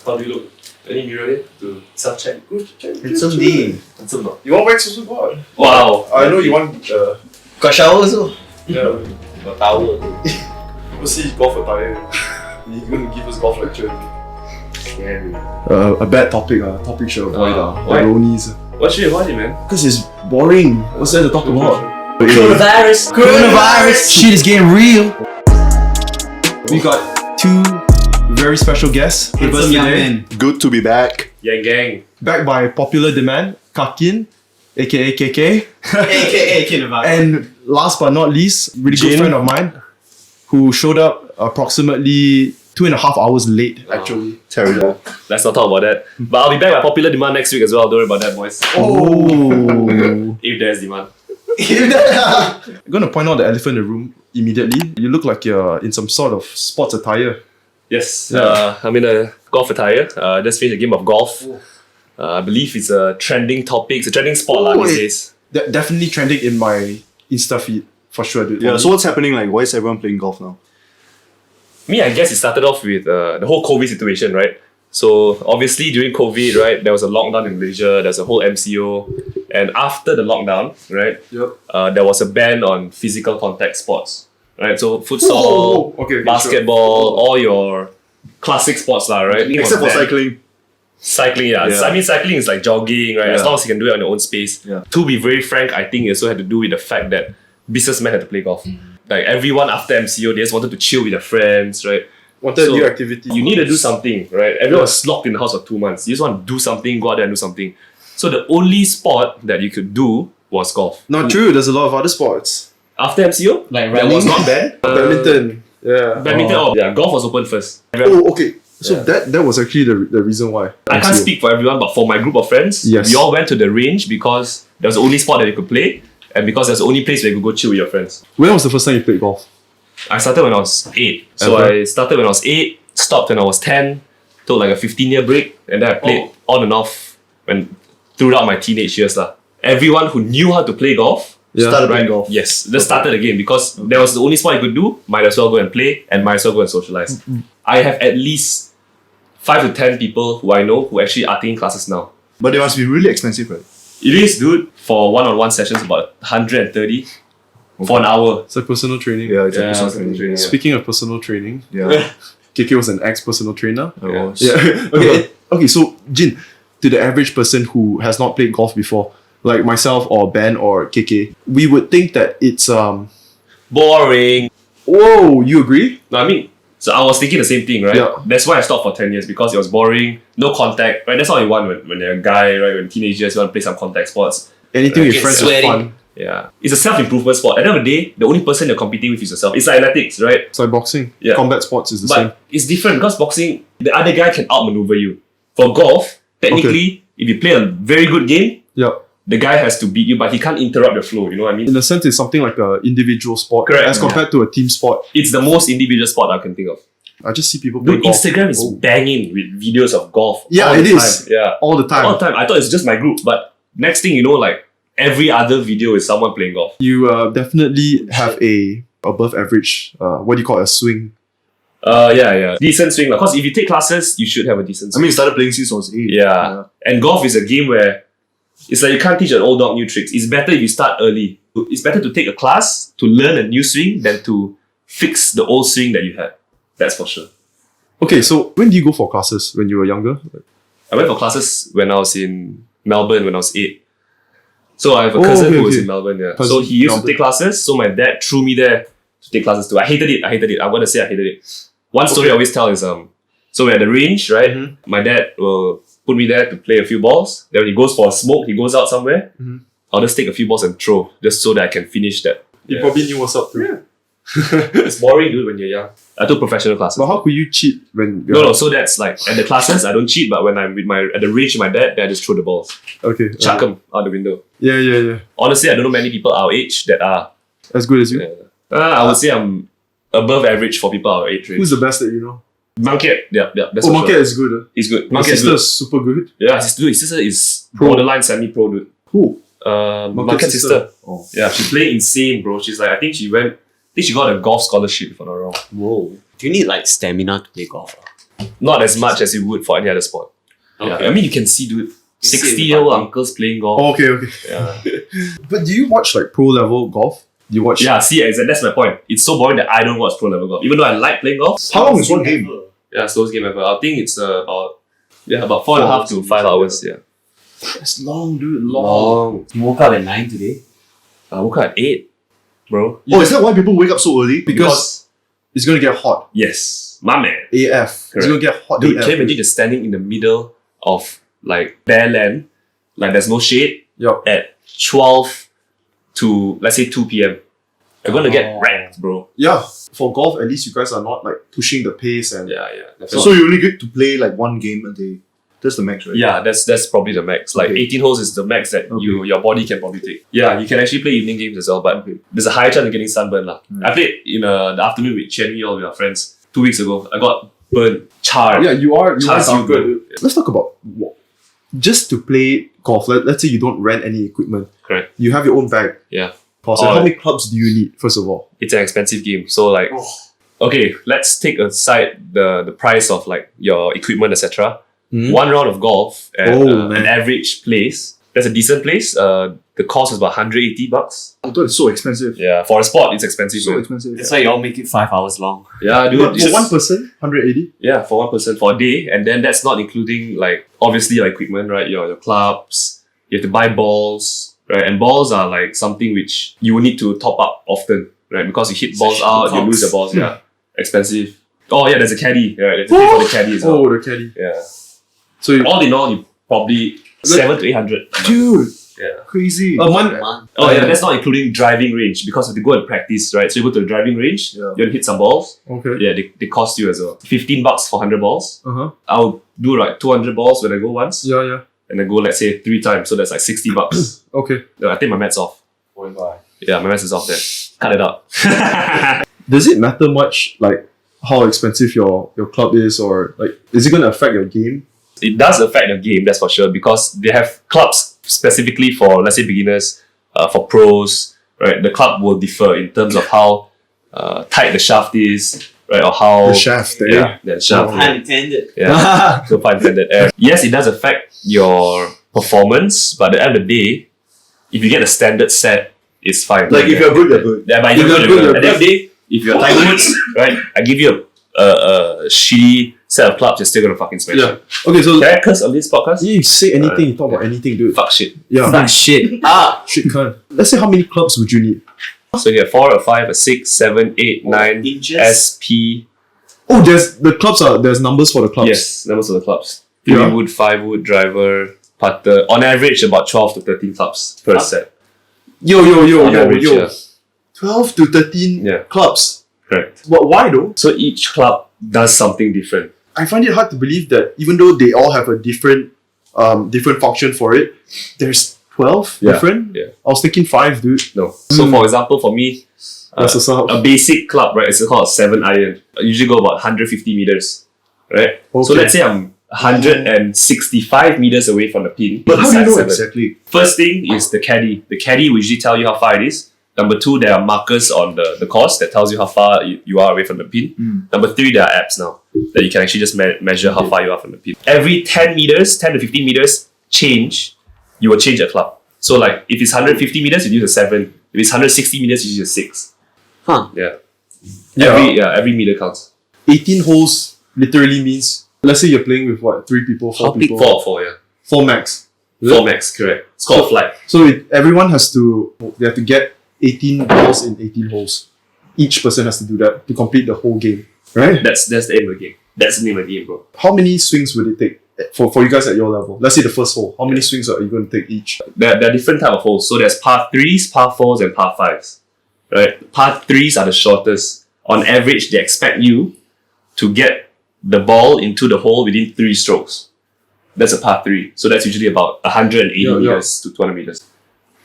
How do you look? Any mirror there to self-check? Handsome D. Handsome not? You want wax also? What? Wow. I know you want. Got shower also. Yeah. Got towel. We'll see golf attire. He's gonna give us golf lecture. Scary. A bad topic. Topic should avoid. Why? Ironies. What should you avoid it, man? Because it's boring. What's there to talk about? Coronavirus. Shit is getting real. We got two very special guests with us Handsome young today. men. Good to be back. Yang gang. Backed by popular demand, Kakin, aka KK. AKA Coronavirus. And last but not least, really good Jin. friend of mine who showed up approximately 2.5 hours late, actually. Terrible. Let's not talk about that. But I'll be back by popular demand next week as well. Don't worry about that, boys. Oh. If there's demand. I'm going to point out the elephant in the room immediately. You look like you're in some sort of sports attire. Yes. I'm in a golf attire. Just finished a game of golf. I believe it's a trending topic. It's a trending sport these days. Definitely trending in my Insta feed, for sure, dude. Yeah, so what's happening? Like, why is everyone playing golf now? Me, I guess it started off with the whole COVID situation, right? So obviously during COVID, right, there was a lockdown in Malaysia, there's a whole MCO. And after the lockdown, right, there was a ban on physical contact sports, right? So futsal, Okay, basketball, all your classic sports, right? Except for cycling. Cycling, yeah. Yeah. I mean, cycling is like jogging, right? As Yeah. long as you can do it on your own space. Yeah. To be very frank, I think it also had to do with the fact that businessmen had to play golf. Like everyone after MCO, they just wanted to chill with their friends, right? Wanted So, new activity. You need to do something, right? Everyone was locked in the house for 2 months. You just want to do something, go out there and do something. So the only sport that you could do was golf. Not true, there's a lot of other sports. After MCO, Like that was not bad. Badminton. Yeah. Badminton, yeah, golf was open first. Oh, okay. So that was actually the reason why. I can't speak for everyone, but for my group of friends, Yes. we all went to the range because that was the only sport that you could play, and because that's the only place where you could go chill with your friends. When was the first time you played golf? I started when I was 8. So Okay. I started when I was 8, stopped when I was 10, took like a 15-year break, and then I played on and off throughout my teenage years. Everyone who knew how to play golf Started playing golf. Yes, just started again because that was the only sport you could do. Might as well go and play and might as well go and socialize. I have at least 5 to 10 people who I know who actually are taking classes now. But they must be really expensive, right? It is, dude. For one-on-one sessions, about 130 for an hour. It's like personal training. Yeah, it's Yeah, a personal personal training. training. Speaking of personal training, Yeah. KK was an ex-personal trainer. I was. Yeah. Okay, so Jin, to the average person who has not played golf before, like myself or Ben or KK, we would think that it's Boring. Whoa, you agree? No, I mean, so I was thinking the same thing, right? Yeah. That's why I stopped for 10 years because it was boring, no contact, right? That's all you want when you're a guy, right? When teenagers you want to play some contact sports. Anything with Get friends is sweaty. fun. Yeah. It's a self-improvement sport. At the end of the day, the only person you're competing with is yourself. It's like athletics, right? It's like boxing. Yeah. Combat sports is the But same. it's different because boxing, the other guy can outmaneuver you. For golf, technically, if you play a very good game, Yeah. the guy has to beat you, but he can't interrupt the flow, you know what I mean? In a sense, it's something like an individual sport Correct. as compared to a team sport. It's the most individual sport I can think of. I just see people play Dude, golf. Instagram is Oh. banging with videos of golf. Yeah, all it the is. time. Yeah. all the time. All the time. I thought it's just my group, but next thing you know, like every other video is someone playing golf. You definitely have a above average, what do you call it, a swing. Yeah. Decent swing. Because if you take classes, you should have a decent I swing. mean, started playing since I was 8. Yeah. And golf is a game where it's like you can't teach an old dog new tricks. It's better if you start early. It's better to take a class to learn a new swing than to fix the old swing that you had. That's for sure. Okay, so when do you go for classes when you were younger? I went for classes when I was in Melbourne when I was 8. So I have a cousin who was in Melbourne, yeah. Cousin So he used Melbourne. to take classes, so my dad threw me there to take classes too. I hated it. I'm gonna say I hated it. One story I always tell is so we're at the range, right? My dad will put me there to play a few balls. Then when he goes for a smoke, he goes out somewhere. I'll just take a few balls and throw, just so that I can finish that. You probably knew what's up too. Yeah. It's boring, dude, when you're young. I took professional classes. But how could you cheat when you're No, so that's like at the classes I don't cheat, but when I'm at the range with my dad, then I just throw the balls. Okay. Chuck them out the window. Yeah. Honestly, I don't know many people our age that are. As good as you. I would say I'm above average for people our age. Who's the best that you know? Monkey? Yeah, that's Oh, for Monkey sure. is good. He's good. My Monkey is sister good. is super good. Yeah, his sister is Pro. borderline semi-pro, dude. Who? Monkey's sister. Oh. Yeah, she played insane, bro. She's like, I think she got a golf scholarship if I'm not wrong. Whoa. Do you need like stamina to play golf? not as much as you would for any other sport. Yeah. I mean, you can see, dude, 60-year-old uncles playing golf. Oh, okay. Yeah. But do you watch like pro level golf? Do you watch? Yeah, see, that's my point. It's so boring that I don't watch pro level golf. Even though I like playing golf. How long is one game? Yeah, slowest game ever. I think it's about 4.5 to 5 hours. Yeah. That's long, dude. Long. You woke up at 9 today? I woke up at 8, bro. Oh, is that why people wake up so early? Because it's gonna get hot. Yes, my man. AF. It's Correct. gonna get hot. Dude, AF. can you imagine just standing in the middle of like bare land, like there's no shade, Yup. at 12 to let's say 2 p.m. You're gonna get wrecked, bro. Yeah. For golf, at least you guys are not like pushing the pace and Yeah. So you only get to play like one game a day. That's the max, right? Yeah, that's probably the max. Like Okay. 18 holes is the max that your body can probably take. Yeah, you can actually play evening games as well, but there's a higher chance of getting sunburned. I played in the afternoon with Chen, all with our friends 2 weeks ago. I got burnt, charred. yeah, you are Charge you darker, good. dude. Let's talk about just to play golf. Let's say you don't rent any equipment. Correct. You have your own bag. Yeah. So how many clubs do you need, first of all? It's an expensive game. So like, okay, let's take aside the price of like your equipment, etc. One round of golf at an average place, that's a decent place. The cost is about $180. I thought it's so expensive. Yeah, for a sport, it's expensive. So man. expensive. That's why you all make it 5 hours long. Yeah, dude. But it's for just- one person, 180? Yeah, for one person for a day, and then that's not including like obviously your equipment, right? Your clubs. You have to buy balls, right? And balls are like something which you will need to top up often, right? Because you hit balls out, you lose the balls. Yeah, expensive. Oh yeah, there's a caddy. Right, there's a pay for the caddy as well. Oh, the caddy. Yeah. So you, All in all, you probably 700 to 800. dude, Yeah. Crazy. a month. Oh yeah, that's not including driving range because you have to go and practice, right? So you go to the driving range, Yeah. you want to hit some balls. Okay. Yeah, they cost you as well. $15 for 100 balls. Uh-huh. I'll do like 200 balls when I go once. Yeah. And then go, let's say, 3 times. So that's like $60. Okay. I think my math's off. Yeah, my maths is off there. Cut it out. Does it matter much, like, how expensive your club is, or like, is it going to affect your game? It does affect the game, that's for sure, because they have clubs specifically for, let's say, beginners, for pros, right? The club will differ in terms of how tight the shaft is, right? Or how... The shaft, eh? Yeah, the shaft. Pun intended. Yeah, so pun intended. Yes, it does affect your performance, but at the end of the day, if you get a standard set, it's fine. Like if you're good, you're good. Yeah, but you're good, you're good. At the end of the day, if you're Tiger Woods, right, I give you a shitty set of clubs, you're still gonna fucking smash. Yeah. Okay, so Can I curse on this podcast? you say anything, you talk about anything, dude. Fuck shit. Yeah. Fuck shit. Shit, can't. Let's say how many clubs would you need? So you have 4, a 5, a 6, 7, 8, 9, inches? SP. Oh, there's numbers for the clubs. Yes, numbers of the clubs. Yeah. 3 wood, 5 wood, driver, putter. On average, about 12 to 13 clubs per set. Yo. On average, yeah. 12 to 13 Yeah. clubs. Correct. But why though? So each club does something different. I find it hard to believe that even though they all have a different function for it, there's 12 Yeah, different? yeah. I was thinking 5, dude. No. So for example, for me, That's what's up. a basic club, right? It's called a 7 iron. I usually go about 150 meters, right? So Okay. let's say I'm 165 meters away from the pin. But how do you know 7. exactly? First thing is the caddy. The caddy will usually tell you how far it is. Number 2, there are markers on the course that tells you how far you are away from the pin. Number 3, there are apps now that you can actually just measure how far you are from the pin. Every 10 meters, 10 to 15 meters change, you will change a club. So like if it's 150 meters, you use a 7. If it's 160 meters, you use a 6. Huh. Yeah. Yeah. Every meter counts. 18 holes literally means, let's say you're playing with what, 3 people, 4 people? 4, yeah. 4 max. Is 4 it? max, correct. It's called flight. So everyone they have to get 18 balls in 18 holes. Each person has to do that to complete the whole game, right? That's the aim of the game. That's the name of the game, bro. How many swings would it take for you guys at your level? Let's say the first hole. How many swings are you going to take each? There are different type of holes. So there's par 3s, par 4s, and par 5s. Right? Par 3s are the shortest. On average, they expect you to get the ball into the hole within 3 strokes. That's a par 3. So that's usually about 180 meters to 200 meters.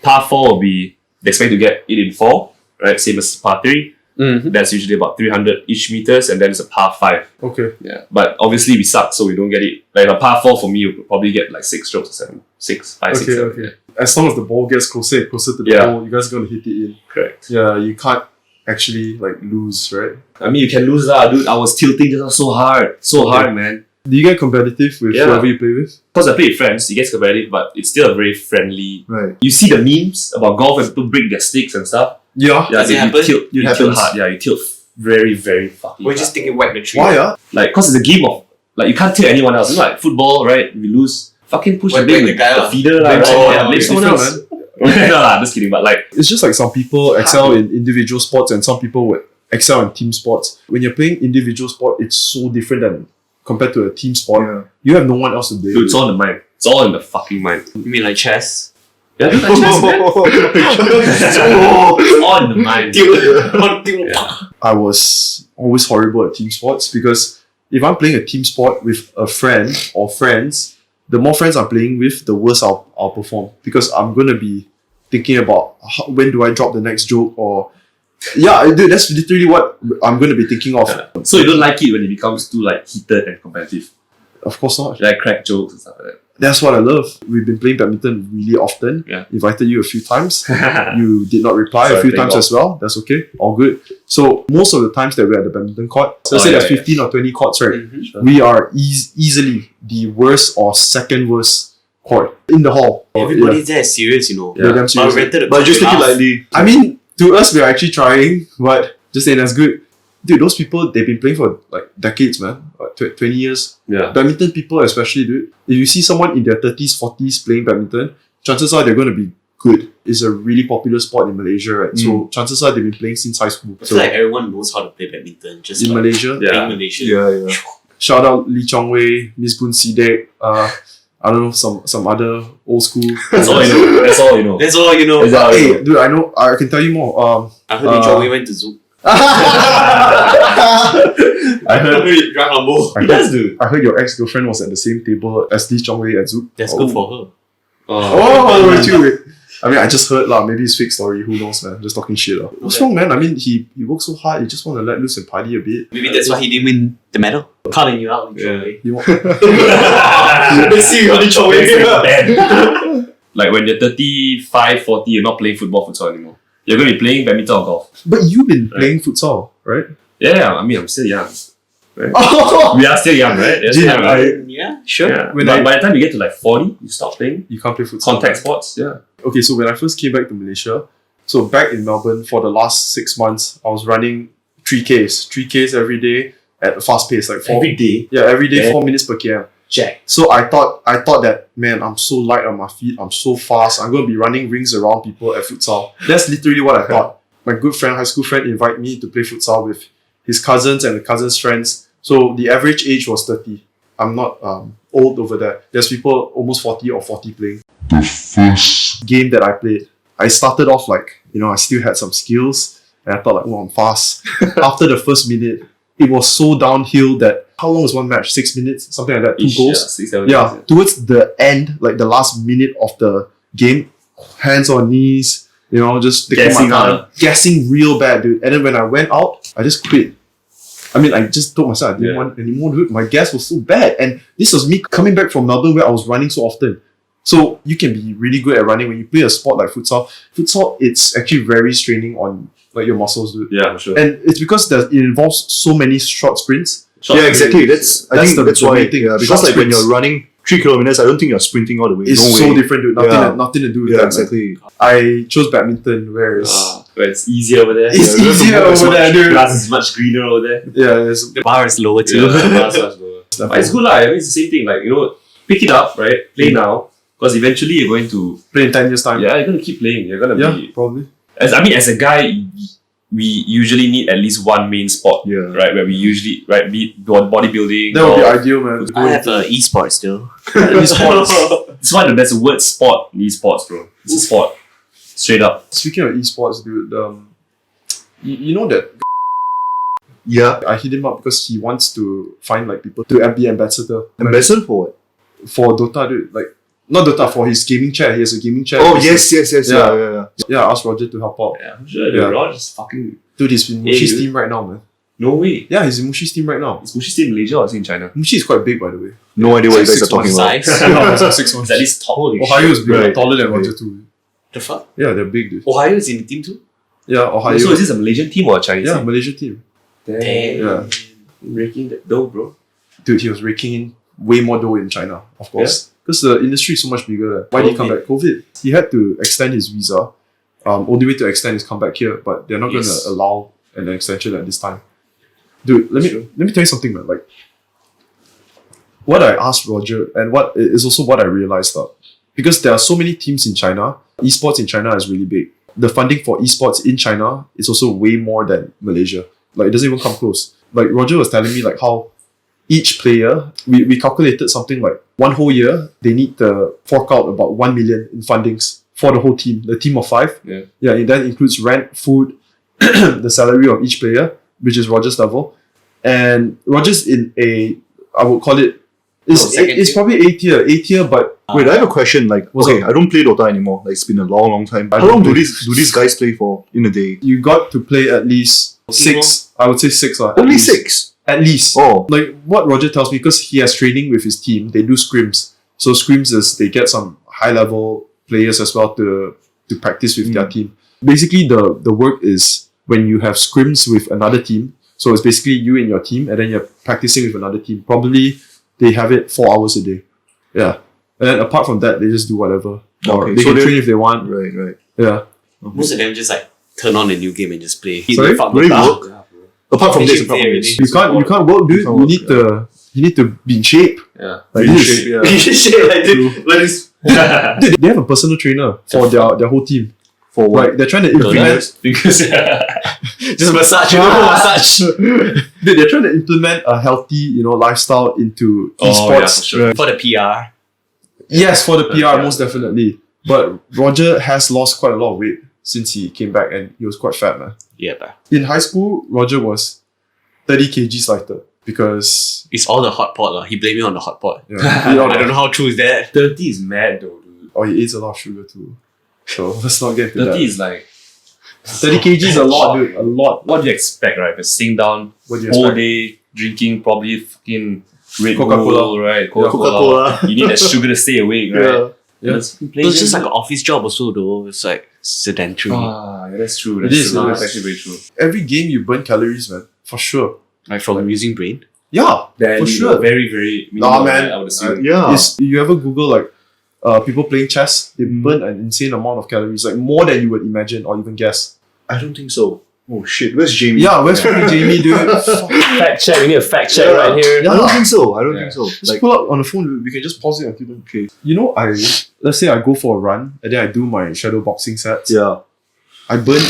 Par 4 will be, they expect to get it in 4, right? Same as par 3. That's usually about 300-ish meters, and then it's a par 5. Okay. Yeah. But obviously we suck, so we don't get it. Like a par 4 for me, you probably get like 6 strokes or 7. 6, 5, 6, 7. Okay. As long as the ball gets closer to the Yeah. hole, you guys are going to hit it in. Correct. Yeah, you can't actually like lose, right? I mean, you can lose lah, dude. I was tilting just so hard. So hard, man. Do you get competitive with Yeah. whoever you play with? Because I play with friends, it gets competitive, but it's still a very friendly. Right. You see the memes about golf and people break their sticks and stuff. Yeah. Yeah, Does it you happen? tilt, you tilt happens. hard. Yeah, you tilt very, very fucking We're hard. just thinking whack the tree. Why? Like, because it's a game of, like, you can't tilt anyone else. It's like football, right? If you lose, fucking push Why the blame blame the guy the lah? feeder lah. Blame Right? someone Yeah, else. blame It's someone else. different, No lah, just kidding. But like, It's just like some people excel in individual sports and some people would excel in team sports. When you're playing individual sport, it's so different than compared to a team sport. Yeah. You have no one else to play dude, with. it's all in the mind. It's all in the fucking mind. You mean like chess? Yeah, dude, like chess, man. It's all in the mind. I was always horrible at team sports because if I'm playing a team sport with a friend or friends, the more friends I'm playing with, the worse I'll perform because I'm gonna be thinking about when do I drop the next joke or yeah, dude, that's literally what I'm gonna be thinking of. So you don't like it when it becomes too like heated and competitive. Of course not. Like crack jokes and stuff like That's what I love. We've been playing badminton really often. Yeah. Invited you a few times. that. You did not reply Sorry, a few playing times golf. as well. That's okay. All good. So most of the times that we're at the badminton court, so Oh, say yeah, there's yeah. 15 or 20 courts, right? Mhm. We are easily the worst or second worst court in the hall. Everybody there is serious, you know. Yeah, damn But serious. rented a But just take it laugh. lightly. I mean, to us, we're actually trying, but just ain't as good. Dude, those people, they've been playing for like decades, man. Like 20 years. Yeah. Badminton people especially, dude. If you see someone in their 30s, 40s playing badminton, chances are they're going to be good. It's a really popular sport in Malaysia, right? So chances are they've been playing since high school. I So feel like everyone knows how to play badminton. Just in like Malaysia, Yeah. being Malaysian. Yeah. shout out Lee Chong Wei, Miss Boon Sidek, I don't know, some other old school. That's all you know. That's all you know. That's all you know. Is that- Hey, dude, I know, I can tell you more. I heard Joey went to Zoom. I heard he drank Lambo. He does, dude. I heard your ex-girlfriend was at the same table as Lee Chong Wei at Zouk. That's good for her. Oh, wait. I mean, I just heard lah. Maybe it's fake story. Who knows, man? Just talking shit lah. What's wrong, man? I mean, he works so hard. He just want to let loose and party a bit. Maybe that's why he didn't win the medal. Calling you out, Yeah. Joey. He want- Let's see you on the Joey. Like when you're 35, 40, you're not playing football, futsal anymore. You're going to be playing badminton or golf. But you've been playing futsal, right? Yeah, I mean, I'm still young. Oh, We are still young, right? We're still Gee, young, right? Yeah, sure. Yeah. When But I- by the time you get to like 40, you stop playing you can't play futsal. contact sports. Yeah. Okay, so when I first came back to Malaysia, so back in Melbourne for the last 6 months, I was running 3Ks every day at a fast pace, like day. yeah, every day Yeah. 4 minutes per km. Jack. So I thought that, man, I'm so light on my feet, I'm so fast, I'm gonna be running rings around people at futsal. That's literally what I thought. My good friend, high school friend, invited me to play futsal with his cousins and the cousins' friends. So the average age was 30. I'm not old over there. There's people almost 40 or 40 playing. The first game that I played, I started off like, I still had some skills and I thought like, I'm fast. After the first minute, it was so downhill that, how long was one match? 6 minutes? Something like that, 2 goals? Yeah, 6, 7 Yeah, minutes, towards the end, like the last minute of the game, hands on knees, just taking Gassing my time, out. gassing real bad, dude. And then when I went out, I just quit. I mean, I just told myself I didn't Yeah. want anymore, dude. My gas was so bad. And this was me coming back from Melbourne where I was running so often. So you can be really good at running when you play a sport like futsal. Futsal, it's actually very straining on like your muscles, dude. Yeah, for sure. And it's because it involves so many short sprints. Short Yeah, exactly. sprints. I think that's the why. main thing. Yeah, because Short like when sprints. you're running 3 kilometers, I don't think you're sprinting all the way. It's no so way. different, dude. Nothing to do with Yeah, that. exactly. Man. I chose badminton, whereas Where it's easier over there. it's Yeah, easier it's over much- there, dude. Grass is much greener over there. Yeah, it's The bar is lower too. But it's good lah. I mean, it's the same thing. Like, pick it up, right? Play now. Because eventually you're going to, play in 10 years' time. you're going to keep playing. You're going to Yeah, be, probably. as a guy, we usually need at least one main sport, Yeah. right? Where we usually, right, be bodybuilding. That would be golf. ideal, man. I have esports still. Esports. It's why there's a word sport in esports, bro. It's a sport. Straight up. Speaking of esports, dude, you know that Yeah. I hit him up because he wants to find like people to be ambassador Ambassador for what? for Dota, dude. Like not Dota, for his gaming chair. He has a gaming chair. Oh, business. yes. Yeah. Yeah. Yeah, I asked Roger to help out. Yeah, I'm sure. Yeah. Rod is fucking. Dude, he's in Hey, Mushi's dude. team right now, man. No way. Yeah, he's in Mushi's team right now. Is Mushi still in Malaysia or is he in China? Mushi is quite big, by the way. No idea what you guys are 6'1" talking about. Size. Yeah, it's like 6'1". It's at least tall. Ohio is big, Right. taller than Roger too. The fuck? Yeah, they're big, dude. Ohio is in the team too? Yeah, Ohio. So is this a Malaysian team or a Chinese yeah, team? Malaysian team. Damn. Yeah. Raking that dough, bro. Dude, he was raking in way more dough in China, of course. Because the industry is so much bigger there. Why did he come back? COVID. He had to extend his visa. Only way to extend is come back here, but they're not going to allow an extension at this time. Dude, let me tell you something, man. Like, what I asked Roger and what is also what I realized because there are so many teams in China, esports in China is really big. The funding for esports in China is also way more than Malaysia. Like, it doesn't even come close. Like, Roger was telling me like how each player, we calculated something like one whole year, they need to fork out about 1 million in fundings for the whole team, the team of 5. Yeah, and that includes rent, food, the salary of each player, which is Roger's level. And Roger's in I would call it, it's probably A tier, but Wait, I have a question. Like, I don't play Dota anymore. Like, it's been a long time. How long do these guys play for in a day? you got to play at least 6. I would say 6. Only 6? At least. Oh. Like what Roger tells me, because he has training with his team, they do scrims. So scrims is they get some high level players as well to practice with their team. Basically, the work is when you have scrims with another team. So it's basically you and your team, and then you're practicing with another team. Probably they have it 4 hours a day. Yeah. And then apart from that, they just do whatever. Or they can train if they want. Right. Yeah. Most of them just like turn on a new game and just play. Sorry? Really work? Apart from this, You can't work, dude. You need to be in shape. Yeah. Like this. Like this. Dude, they have a personal trainer for their whole team. For what? Like, they're trying to implement Because Just massage, massage. Dude, they're trying to implement a healthy, lifestyle into esports. yeah, for sure. For the PR. Yes, for the PR, most definitely. But Roger has lost quite a lot of weight since he came back, and he was quite fat, man. Yeah, but In high school, Roger was 30 kgs lighter because it's all the hot pot. He blamed me on the hot pot. I I don't know how true is that. 30 is mad though, dude. he eats a lot of sugar too. So let's not get into 30 that. is like 30 kg is a lot, dude. A lot. What do you expect, right? If you're sitting down What do you whole expect? day drinking probably fucking Red Coca-Cola. Bull, right? Coca-Cola. You need that sugar to stay awake, right? Yeah. It's just like an office job also though. It's like sedentary. Yeah, that's true. It That's is, true. it That's is. actually very true. Every game you burn calories, man. For sure. Like from using brain. Yeah, Then for sure. Very, very Nah, minimal, man. right? I would assume. You ever Google like people playing chess? They burn an insane amount of calories, like more than you would imagine or even guess. I don't think so. Oh shit, where's Jamie? Yeah, where's fucking Jamie, dude? Fact check. We need a fact check right here. Yeah. I don't think so. Yeah. Just pull up on the phone. We can just pause it until then. Okay. Let's say I go for a run and then I do my shadow boxing sets. Yeah. I burn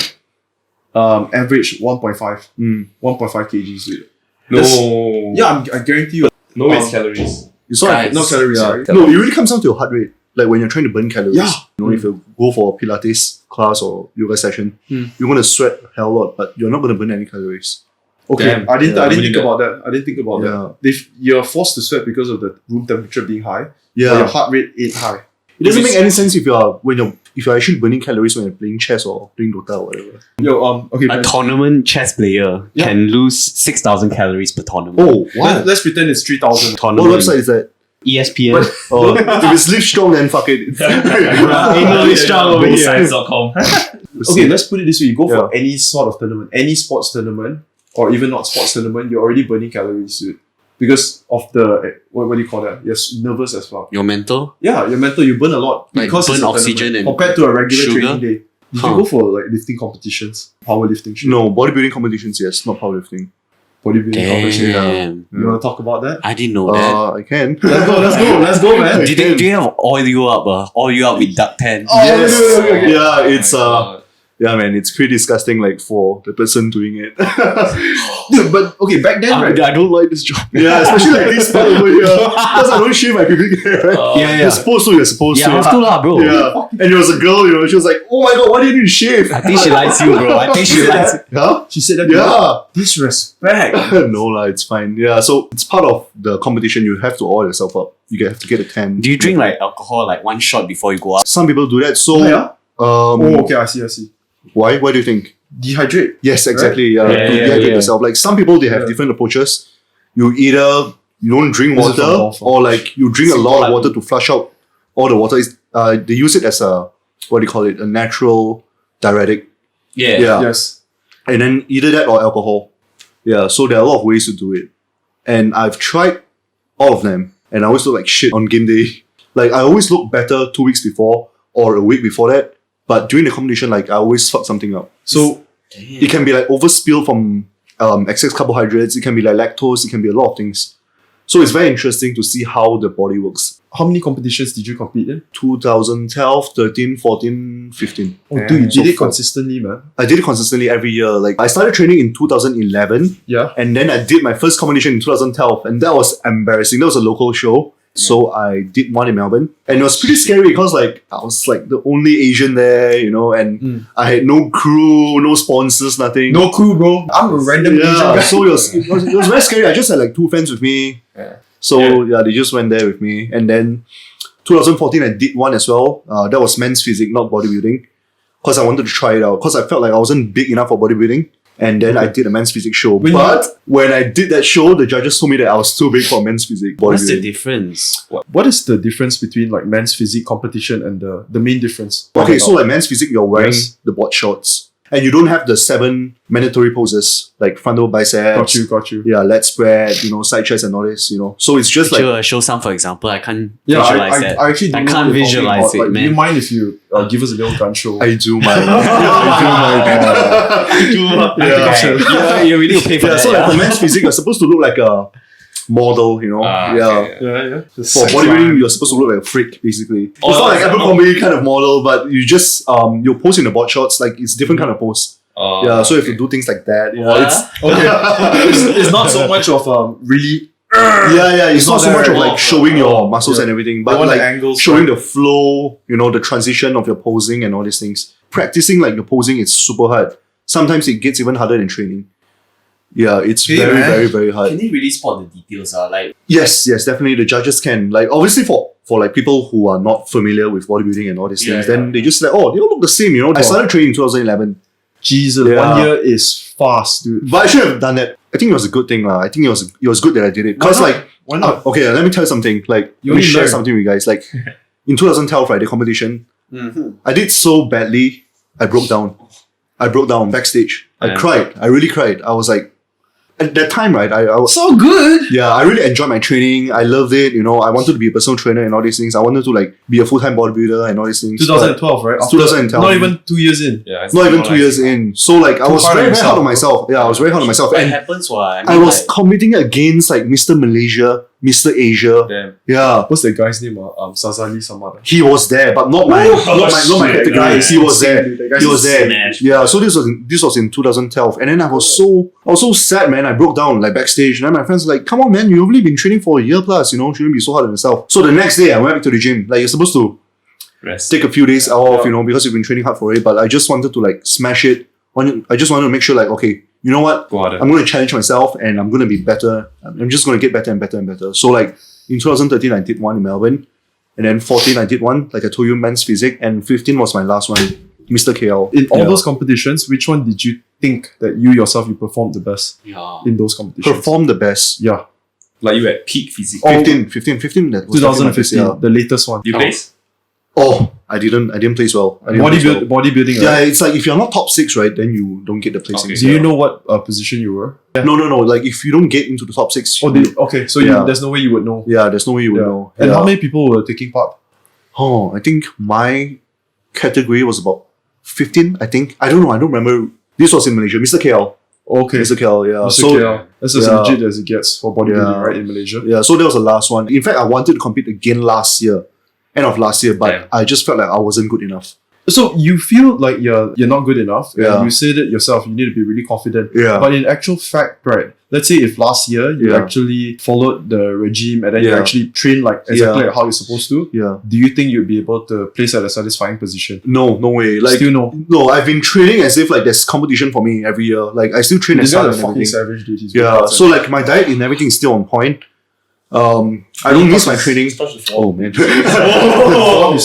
average 1.5 Mm. 1.5 kgs, dude. No. Yeah, I guarantee you. No, it's calories. It's not Guys, No calories. yeah. Sorry. No, it really comes down to your heart rate. Like when you're trying to burn calories. Yeah. If you go for a Pilates class or yoga session, Mm. you're gonna sweat a hell lot, but you're not gonna burn any calories. Okay, Damn. I didn't Yeah, think really about that. I didn't think about Yeah. that. If you're forced to sweat because of the room temperature being high, but Yeah. your heart rate ain't high. It doesn't make any sense if you're actually burning calories when you're playing chess or playing Dota or whatever. Yo, okay. A tournament chess player Yeah. can lose 6,000 calories per tournament. Oh, wow. Let's pretend it's 3,000. What Tournament. website is that? ESPN. Oh, if it's Live Strong, then fuck it. English strong over here. Science.com. Okay, let's put it this way. You go for Yeah. any sort of tournament, any sports tournament, or even not sports tournament, you're already burning calories, dude. Because of the, what do you call that? You're nervous as well. Your mental? Yeah, your mental, you burn a lot. Like Because burn it's a oxygen tournament and compared to a regular sugar? training day. Did Huh. you go for like lifting competitions? Powerlifting shit? No, bodybuilding competitions, yes, not powerlifting. Bodybuilding competition. Damn. You want to talk about that? I didn't know that. I can. Let's go, man. Do they have oil you up? Oil you up with duck tan? Yes. okay. Yeah, it's yeah, man, it's pretty disgusting. Like for the person doing it. Dude, but okay, back then, right? I don't like this job. Yeah, especially like this part over here. Because I don't shave my pubic hair, right? Yeah, You're supposed to. Yeah, have to lah, bro. Yeah. And it was a girl, she was like, "Oh my god, why didn't you shave?" I think she likes you, bro. I think she likes you. Huh? She said that. Yeah. Disrespect. No lah, it's fine. Yeah, so it's part of the competition. You have to oil yourself up. You have to get a tan. Do you drink like alcohol like one shot before you go up? Some people do that. So, Oh, yeah? um, Okay, I see. why? Why do you think? Dehydrate. Yes, exactly. Yeah, Yeah, to yeah, dehydrate yeah. yourself. Like some people, they have Yeah. different approaches. You either you don't drink This is water, from golf, or like you drink a Simple lot like- of water to flush out all the water. They use it as a what do you call it? A natural diuretic. Yeah. Yes. And then either that or alcohol. Yeah, so there are a lot of ways to do it. And I've tried all of them, and I always look like shit on game day. Like, I always look better 2 weeks before or a week before that, but during the competition, like, I always fuck something up. So, it can be like overspill from excess carbohydrates, it can be like lactose, it can be a lot of things. So, it's very interesting to see how the body works. How many competitions did you compete in? 2012, 13, 14, 15. Oh, dude, you So did it far. consistently, man. I did it consistently every year. Like, I started training in 2011. Yeah. And then I did my first competition in 2012, and that was embarrassing. That was a local show. So I did one in Melbourne. And it was pretty scary because like I was like the only Asian there, you know, and I had no crew, no sponsors, nothing. No crew, bro. I'm a random Asian Yeah, guy. so it was very scary. I just had like 2 friends with me. Yeah. So yeah, they just went there with me. And then 2014, I did one as well. That was men's physique, not bodybuilding. Because I wanted to try it out. Because I felt like I wasn't big enough for bodybuilding. And then I did a men's physique show. When I did that show, the judges told me that I was too big for men's physique bodybuilding. What's the difference? What is the difference between like men's physique competition and the main difference? Okay, so like men's physique, you're wearing Yes. the board shorts. And you don't have the 7 mandatory poses, like front double biceps. Got you. Yeah, lat spread, side chest and all this, So it's just like... Show some, for example. I can't Yeah, visualize that. I actually don't I know can't what you're talking visualize about. it, Like, do you man. mind if you give us a little gun show? I do mind. Yeah, you really pay for Yeah, that. so like for men's physique, you're supposed to look like a model, Ah, yeah. okay. Yeah. For bodybuilding, you're supposed to look like a freak, basically. Oh, it's not like that's- Abercrombie kind of model, but you just you pose in the board shorts, like it's different kind of pose. Yeah, so you have to do things like that. What? It's Okay. it's not so much of really. it's not so not much of there. like showing your muscles and everything, They but want the like angles, showing right? the flow, the transition of your posing and all these things. Practicing like the posing is super hard. Sometimes it gets even harder than training. Yeah, it's Hey, very, man. very, very hard. Can they really spot the details? Like, Yes, definitely. The judges can. Like, obviously for like people who are not familiar with bodybuilding and all these things, then they just like, they all look the same, I started training in 2011. Jesus, Yeah. 1 year is fast, dude. But I should have done that. I think it was a good thing, lah. I think it was good that I did it. Because Why not? like, Why not? okay, let me tell you something. Like, You let me only share learn. something with you guys. Like, in 2012, right, the competition, I did so badly, I broke down. I broke down backstage. I Yeah. cried. I really cried. I was like, at that time, right, I was, So good. yeah, I really enjoyed my training. I loved it. I wanted to be a personal trainer and all these things. I wanted to like be a full-time bodybuilder and all these things. 2012, right? It's 2012. Not even 2 years in. Yeah, it's Not even more 2 years in. So like I was hard on very, very hard yourself. on myself. Yeah, I was very hard on myself. what And happens? What I was competing against like Mr. Malaysia, Mr. Asia. Damn. Yeah. What's the guy's name? Sazali Samada. He was there, but not my category. He was there. He was there. smashed. Yeah, so this was in 2012. And then I was so sad, man. I broke down like backstage. And then my friends were like, come on, man, you've only been training for a year plus, shouldn't be so hard on yourself. So the next day I went back to the gym. Like you're supposed to Rest. take a few days off, because you've been training hard for it. But I just wanted to like smash it. I just wanted to make sure like, okay, you know what? Go harder. I'm going to challenge myself and I'm going to be better. I'm just going to get better and better and better. So like in 2013, I did one in Melbourne. And then 14, I did one, like I told you, men's physique. And 15 was my last one, Mr. KL. In all those competitions, which one did you think that you yourself you performed the best Yeah. in those competitions? Performed the best. Yeah. Like you at peak physique. 15. That was 2015, yeah. the latest one. You place? Oh, I didn't place well. Bodybuilding, Yeah, right? it's like if you're not top 6, right, then you don't get the placing. Okay. Do you know what position you were? No. Like if you don't get into the top 6, Okay, so Yeah. there's no way you would know. yeah, there's no way you would know. And Yeah. how many people were taking part? Oh, I think my category was about 15, I think. I don't know, I don't remember. This was in Malaysia. Mr. KL. Okay. Mr. KL, yeah. Mr. So, KL. That's as yeah. legit as it gets for bodybuilding, Yeah. right, in Malaysia. yeah, so that was the last one. In fact, I wanted to compete again last year. End of last year, but Damn. I just felt like I wasn't good enough. So you feel like you're not good enough, Yeah. and you said it yourself, you need to be really confident. Yeah. But in actual fact, right, let's say if last year you Yeah. actually followed the regime and then you Yeah. actually trained like exactly Yeah. like how you're supposed to, Yeah. do you think you'd be able to place at a satisfying position? No way. Like, Still no. no, I've been training as if like there's competition for me every year. Like I still train as This guy's hard a and fucking everything. savage, dude. He's Yeah, really so like my diet and everything is still on point. I don't miss my training. Oh man. Yeah.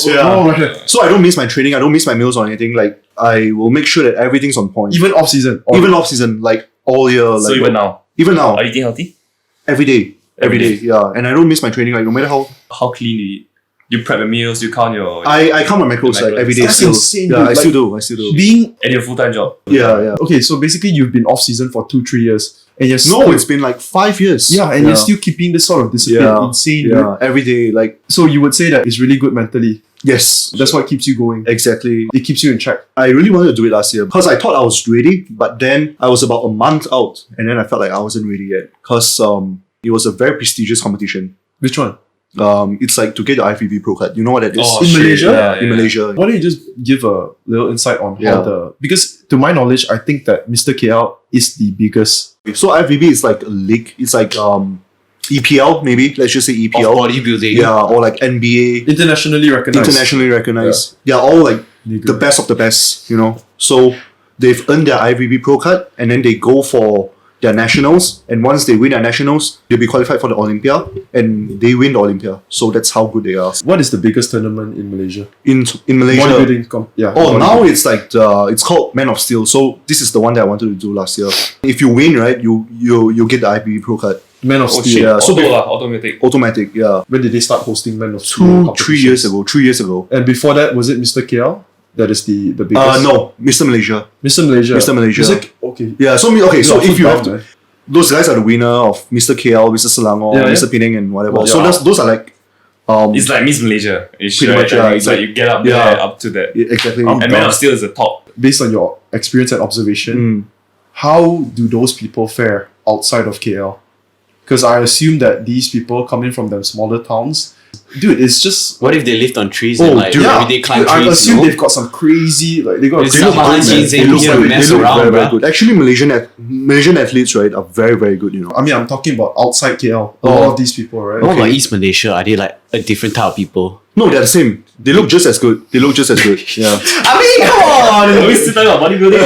So I don't miss my training. I don't miss my meals or anything. Like I will make sure that everything's on point. even off season. Even off season, like all year. So Like even now, even now, are you eating healthy? every day. Every day. Yeah. And I don't miss my training. Like no matter how. How clean do you eat? You prep your meals, you count your... I count my macros like every day. That's still. insane, Yeah, dude. I Like, still do. I still do. Being And your full-time job. Yeah. okay, so basically you've been off season for 2-3 years, and you're No, still, it's been like 5 years. and you're still keeping this sort of discipline. Yeah. Insane, dude. Yeah, every day. Like, So you would say that it's really good mentally. yes. That's what keeps you going. Exactly. It keeps you in check. I really wanted to do it last year because I thought I was ready, but then I was about a month out, and then I felt like I wasn't ready yet because it was a very prestigious competition. Which one? It's like to get the IFBB Pro card. You know what that is? Oh, In shit. Malaysia? Yeah, in Malaysia. Why don't you just give a little insight on Yeah. how because to my knowledge, I think that Mr. KL is the biggest. So IFBB is like a league. It's like EPL maybe. Let's just say Of EPL. bodybuilding. Yeah, or like NBA. Internationally recognized. Internationally recognized. Yeah, all like the best of the best, you know. So they've earned their IFBB Pro card and then they go for their nationals, and once they win their nationals, they'll be qualified for the Olympia and they win the Olympia. So that's how good they are. What is the biggest tournament in Malaysia? In Malaysia. Bodybuilding. Oh, now it's like it's called Man of Steel. So this is the one that I wanted to do last year. If you win, right, you get the IFBB Pro card. Man of Oh, Steel. shit. Yeah, so automatic. Automatic, yeah. When did they start hosting Man of Steel? 3 years ago. 3 years ago. And before that, was it Mr. KL? That is the biggest. No, Mr. Malaysia. Mr. Malaysia. Mr. Malaysia. Okay. Yeah. So You if you have to, man. those guys are the winner of Mr. KL, Mr. Selangor, Yeah, Mr. Penang, and whatever. Oh, So yeah. those are like It's like Miss Malaysia. Pretty much, yeah. It's like you get up there, Yeah. up to that. exactly. And Man of Steel is the top. Based on your experience and observation, Mm. how do those people fare outside of KL? Because I assume that these people coming from them smaller towns, dude, it's just What if they lived on trees Oh, and like dude. every day climb I trees? assume you know? they've got some crazy they got a It's crazy some mind, Malaysian man. thing. Mess around, very, very bruh. good. Actually, Malaysian athletes, right, are very, very good, you know. I mean, I'm talking about outside KL. A Oh. lot of these people, right? What about East Malaysia? Are they like a different type of people? No, they're the same. They look just as good. Yeah. I mean, come on! Are we still talking about bodybuilding?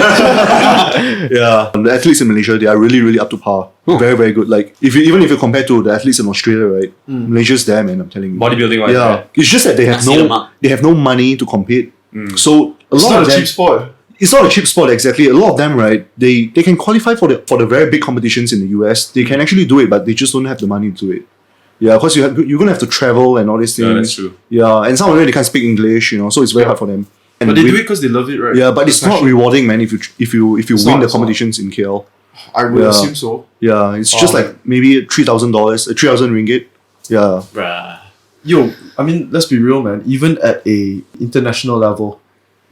Yeah. The athletes in Malaysia, they are really, really up to par. Very, very good. Like, even if you compare to the athletes in Australia, right, Malaysia's there, man, I'm telling you. Bodybuilding wise. Yeah. Right? It's just that they have Nasi lemak. no money to compete. So a It's lot not of a them, cheap sport. it's not a cheap sport exactly. A lot of them, right, they can qualify for the very big competitions in the US. They can actually do it, but they just don't have the money to do it. Yeah, because you're gonna have to travel and all these things. Yeah, that's true. Yeah, and some of them they can't speak English, you know, so it's very hard for them. And But they with- do it because they love it, right? Yeah, but it's not rewarding, man. If you It's win not, the it's not. competitions in KL. I would Yeah. assume so. Yeah, it's just like maybe $3,000, 3,000 ringgit. Yeah, Bruh. Yo, I mean, let's be real, man. Even at a international level,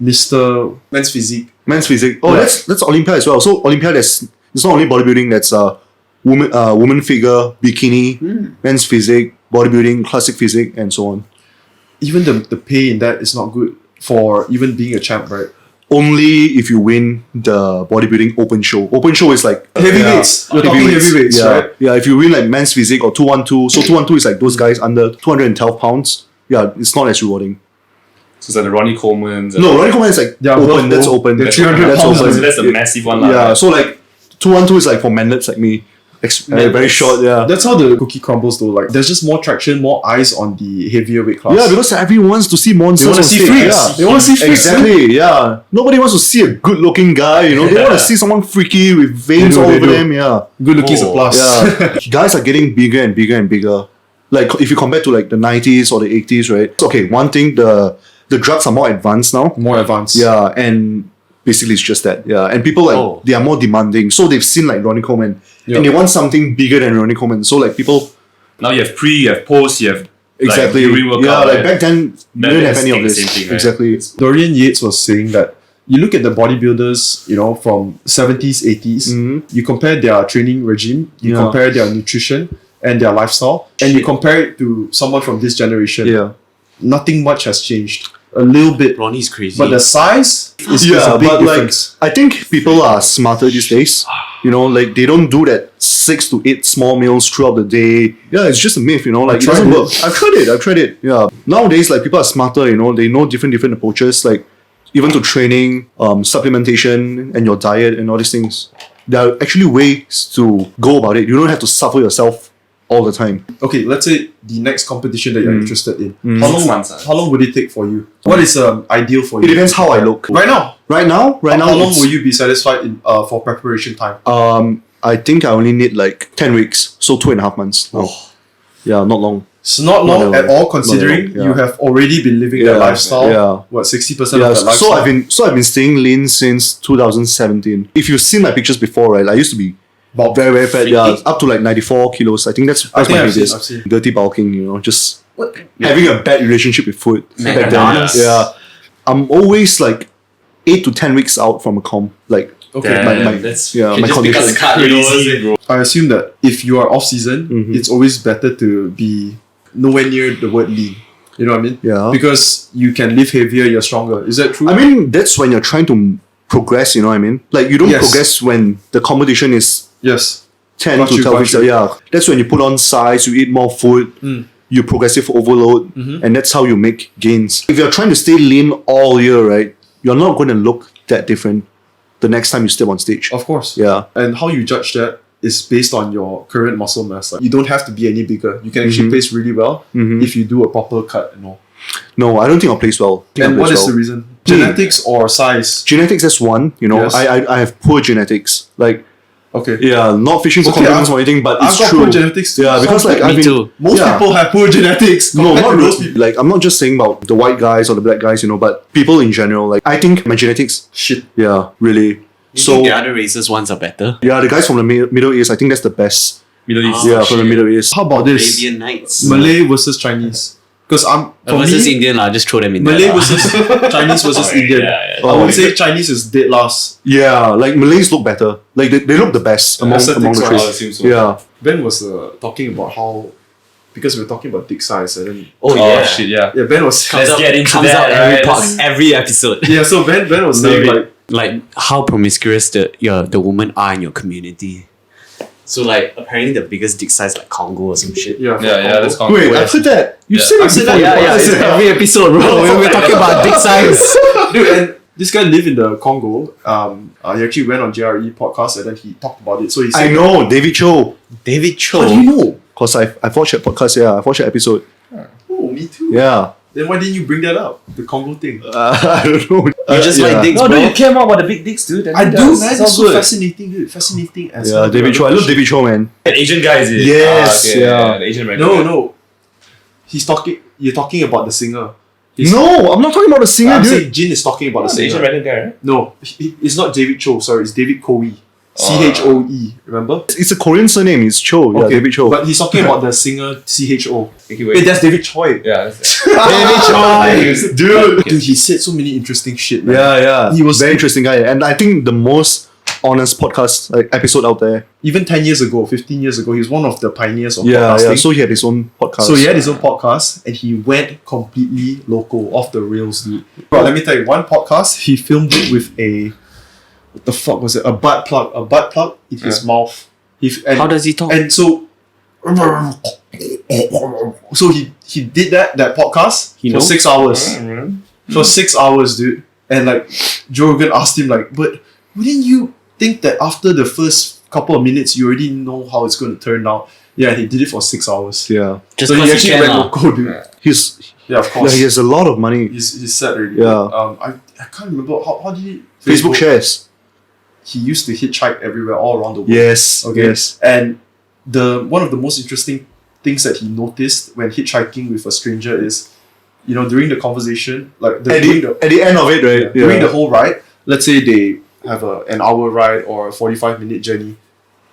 Mr. Men's Physique. men's physique. Oh, Yeah. that's Olympia as well. So Olympia, it's not only bodybuilding. That's woman figure, bikini, men's physique, bodybuilding, classic physique, and so on. Even the pay in that is not good for even being a champ, right? Only if you win the bodybuilding open show. Open show is like Heavyweights. You're talking heavyweights, yeah. right? Yeah, if you win like men's physique or 212, so 212 is like those guys under 212 pounds. Yeah, it's not as rewarding. So it's like the Ronnie Coleman's. No, Ronnie Coleman is like Yeah, open. well, That's open. they're That's 300 that's pounds, open. So that's the massive one. Lah. Yeah, so like 212 is like for manlets like me. Very short, yeah. That's how the cookie crumbles though. Like there's just more traction, more eyes on the heavier weight class. Yeah, because everyone wants to see monsters. they want to on see stage. freaks. Yeah. They want to see freaks. man. Exactly, yeah. Nobody wants to see a good-looking guy, you know. They want to see someone freaky with veins They do, all they over do. them, yeah. Good looking is a Oh, plus. Yeah. Guys are getting bigger and bigger and bigger. Like, if you compare to like the 90s or the 80s, right? Okay, one thing, the drugs are more advanced now. More advanced. Yeah, and basically it's just that. Yeah, and people like, they are more demanding. So they've seen like Ronnie Coleman. Yeah. And they want something bigger than Ronnie Coleman. So like people... Now you have pre, you have post, you have Exactly. like pre-workout. Yeah, like right? back then, you didn't have any of the this. same thing, right? Exactly. Dorian Yates was saying that you look at the bodybuilders, you know, from 70s, 80s, you compare their training regime, you Yeah. compare their nutrition and their lifestyle, and you compare it to someone from this generation. Yeah. Nothing much has changed. A little bit. Ronnie's crazy. But the size is a big but difference. like I think people are smarter these days. You know, like they don't do that 6 to 8 small meals throughout the day. Yeah, it's just a myth. You know, like it tried doesn't it. work. I've tried it. Yeah. Nowadays, like people are smarter. You know, they know different approaches. Like even to training, supplementation, and your diet and all these things. There are actually ways to go about it. You don't have to suffer yourself all the time. Okay, let's say the next competition that you're interested in. How 6 long, months, how long would it take for you? What is ideal for It you? depends how I look. Right now. Right now, How long it's- will you be satisfied in for preparation time? I think I only need like 10 weeks, so 2.5 months. now. Yeah, not long. So not long at all, considering you have already been living that lifestyle. Yeah. What, 60% of that lifestyle? So I've been staying lean since 2017. If you've seen my pictures before, right, I used to be very, very fat. Yeah, up to like 94 kilos. I think that's my biggest. I've seen. Dirty bulking, just having a bad relationship with food. Back then. Yeah. I'm always like 8 to 10 weeks out from a comp. Like, my condition. I assume that if you are off season, it's always better to be nowhere near the word lean. You know what I mean? Yeah. Because you can lift heavier, you're stronger. Is that true? I mean, that's when you're trying to progress, you know what I mean? Like, you don't progress when the competition is 10 to 12 weeks. Yeah. That's when you put on size, you eat more food, you progressive overload, and that's how you make gains. If you're trying to stay lean all year, right, you're not going to look that different the next time you step on stage. Of course. Yeah. And how you judge that is based on your current muscle mass. Like, you don't have to be any bigger. You can actually place really well if you do a proper cut and all. No, I don't think I'll place well. And what is the reason? Genetics or size? Genetics, that's one. Yes. I have poor genetics. Like, okay. Yeah, not fishing for compliments or anything, but it's I've got true. poor genetics too. Yeah, because like Me too. Most people have poor genetics. No, not those really. people. Like, I'm not just saying about the white guys or the black guys, but people in general. Like, I think my genetics, Shit. yeah, really. You think the other races ones are better? Yeah, the guys from the Middle East, I think that's the best. Middle East. Yeah, from the Middle East. How about this? Arabian Nights. Malay versus Chinese. Because for versus me, Indian, just throw them in Malay there. versus Chinese versus Indian. I would say Chinese is dead last. Yeah, like Malays look better. Like they look the best among the Aesthetics-wise, I trades. assume so. Yeah. Ben was talking about how, because we were talking about dick size, and then Oh shit, yeah. Ben was Let's get into comes that. out Right? every episode. yeah. So Ben was saying Love like, Like how promiscuous the women are in your community. So like apparently the biggest dick size like Congo or some shit. yeah, That's Congo. Congo. Wait, I've heard that. You Yeah. said it I've said before. that, It's every episode, bro. We're talking about dick size. Dude, and this guy lived in the Congo. He actually went on JRE podcast and then he talked about it. So he said, I know, David Choe. David Choe. How do you know? Because I've watched that podcast, I've watched that episode. Oh, me too. Yeah. Then why didn't you bring that up? The Congo thing. I don't know. You just like dicks, No, bro. dude, you care more about the big dicks, dude. I do, man. It's so fascinating, dude. Fascinating as hell. Yeah, David Choe. I love David Choe, man. An Asian guy, is it? Yes, yeah. The Asian American. guy. No. You're talking about the singer. No, I'm not talking about the singer, I'm dude. saying Jin is talking about the The Asian singer. American guy, right? No, it's not David Choe. Sorry, it's David Choe. CHOE. Remember? It's a Korean surname. It's Choe. Yeah, David Choe. But he's talking about the singer CHO. Okay, Wait, wait. that's David Choi. Yeah, that's David Choe, dude. Dude, he said so many interesting shit, man. Yeah. He was- very interesting guy, and I think the most honest podcast episode out there. Even 10 years ago, 15 years ago, he was one of the pioneers of Yeah. podcasting. So he had his own podcast. So he had his own podcast and he went completely local, off the rails, dude. Bro, let me tell you, one podcast, he filmed it with what the fuck was it? A butt plug in his mouth. How does he talk? And so he did that podcast He for knows? 6 hours. For 6 hours, dude. And like Joe Rogan asked him like, but wouldn't you think that after the first couple of minutes you already know how it's going to turn out? Yeah, he did it for 6 hours. Yeah. Just So he because actually he went can, local, dude. He's Yeah, of course. he has a lot of money. He's set already. Yeah. I can't remember how did he Facebook shares. He used to hitchhike everywhere, all around the world. Yes. Okay. Yes. And one of the most interesting things that he noticed when hitchhiking with a stranger is, during the conversation, like At the end of it, right? during the whole ride, let's say they have an hour ride or a 45-minute journey.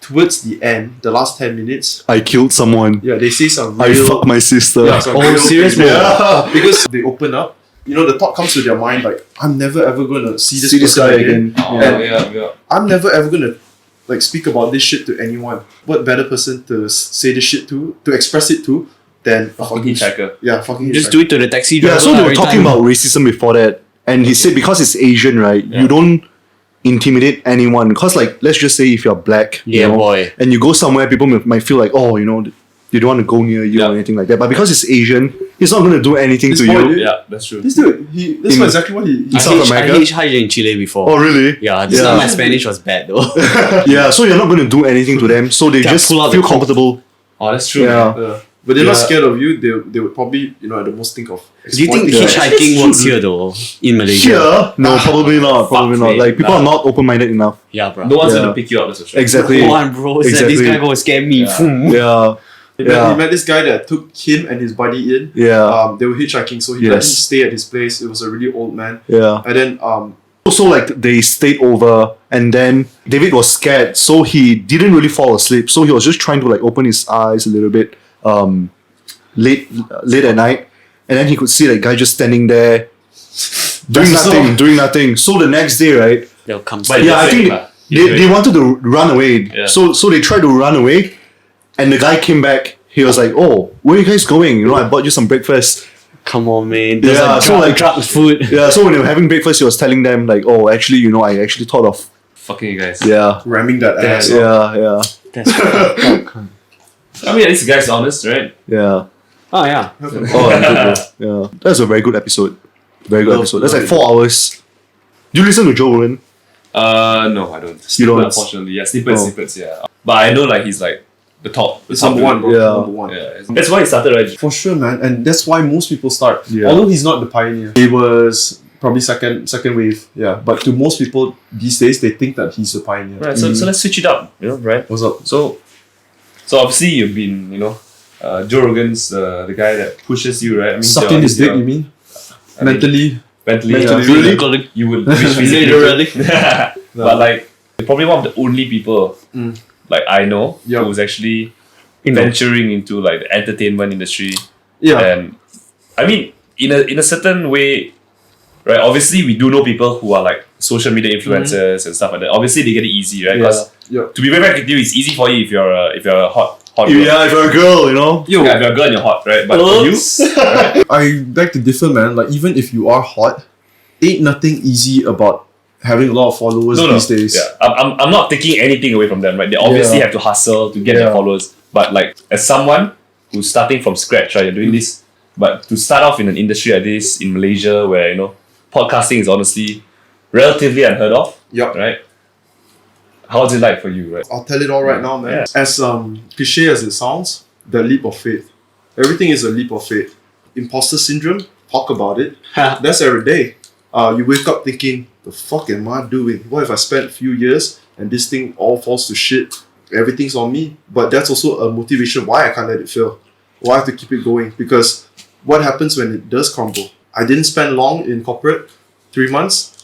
Towards the end, the last 10 minutes, I killed someone. they say some I real... fucked my sister. Yeah, some Oh, real serious, things. bro? Yeah. Because they open up, the thought comes to their mind like, I'm never ever gonna see this person guy again. Oh, And yeah. I'm never ever gonna speak about this shit to anyone. What better person to say this shit to express it to than a Fucking hitchhiker. Yeah, fucking Just hitchhiker. do it to the taxi driver. Yeah, so they were every talking time. about racism before that, and he said because it's Asian, right? You don't intimidate anyone. Because let's just say if you're black, Yeah, boy. and you go somewhere, people might feel like, oh, they don't want to go near you or anything like that. But because it's Asian, he's not going to do anything This to boy, you. dude. Yeah, that's true. This dude, that's In- exactly what he in South America? I hitchhiked in Chile before. Oh, really? Yeah, this time my Spanish was bad though. Yeah, so you're not going to do anything to them. So they Yeah, just pull out feel the comfortable. Oh, that's true. Yeah. Man. But they're not Yeah. scared of you. They would probably, at the most think of. Do you think exploiting you. hitchhiking works here though? In Malaysia? Here? No, probably not. Probably Fuck not. me. Like, people are not open-minded enough. Yeah, bro. No one's Yeah. gonna pick you up, that's for sure. Exactly. Come on, bro. This Exactly. guy gonna scam me. Yeah. Yeah. He Yeah. met this guy that took him and his buddy in. Yeah. They were hitchhiking, so he let him Yes. stay at his place. It was a really old man. Yeah. And then So like they stayed over, and then David was scared, so he didn't really fall asleep. So he was just trying to like open his eyes a little bit late at night, and then he could see that guy just standing there doing nothing. So the next day, right? They'll come. But Yeah, I think they wanted to run away. Yeah. So they tried to run away, and the guy came back. He was like, "Oh, where are you guys going? You know, I bought you some breakfast." Come on, man. Yeah, Yeah, so like- drug food. Yeah. So when they were having breakfast, he was telling them like, "Oh, actually, you know, I actually thought of Fucking you guys. yeah, ramming that ass. yeah, That's fucked up. I mean, at least the guy's honest, right? yeah." Oh yeah. Oh, good, bro. Yeah. That's a very good episode. Very good Love- episode. That's love like it. 4 hours. Do you listen to Joe Rogan? No, I don't. You Snippet, don't? unfortunately. Yeah, snippets, Oh. snippets, yeah. But I know like he's like the top. It's number one, bro. Yeah. Number one. Yeah. That's why he started, right? For sure, man. And that's why most people start. Yeah. Although he's not the pioneer. He was probably second wave. Yeah. But to most people these days, they think that he's the pioneer. Right, so let's switch it up, you know, right? What's up? So obviously you've been, you know, Joe Rogan's the guy that pushes you, right? I mean, Sucking his dick, you mean? I mean, Mentally. mentally, Yeah. Really? you would wish physically. Literally. But like, you're probably one of the only people like I know Yup. who's actually venturing into like the entertainment industry. Yeah. And I mean, in a certain way, right? Obviously, we do know people who are like social media influencers and stuff like that. Obviously, they get it easy, right? Because Yeah. to be very frank with you, it's easy for you if you're a hot girl. Yeah, if you're a girl, you know. Yo, Yeah, if you're a girl and you're hot, right? But for you, I beg to differ, man. Like, even if you are hot, ain't nothing easy about having a lot of followers these days. Yeah, I'm not taking anything away from them, right? They obviously Yeah. have to hustle to get Yeah. their followers. But like, as someone who's starting from scratch, right? You're doing this, but to start off in an industry like this in Malaysia, where you know podcasting is honestly relatively unheard of, Yup. right? How's it like for you, right? I'll tell it all right now, man. Yeah. As cliche as it sounds, the leap of faith. Everything is a leap of faith. Imposter syndrome, talk about it. That's every day. You wake up thinking, the fuck am I doing? What if I spent a few years and this thing all falls to shit? Everything's on me. But that's also a motivation why I can't let it fail. Why I have to keep it going. Because what happens when it does crumble? I didn't spend long in corporate, 3 months.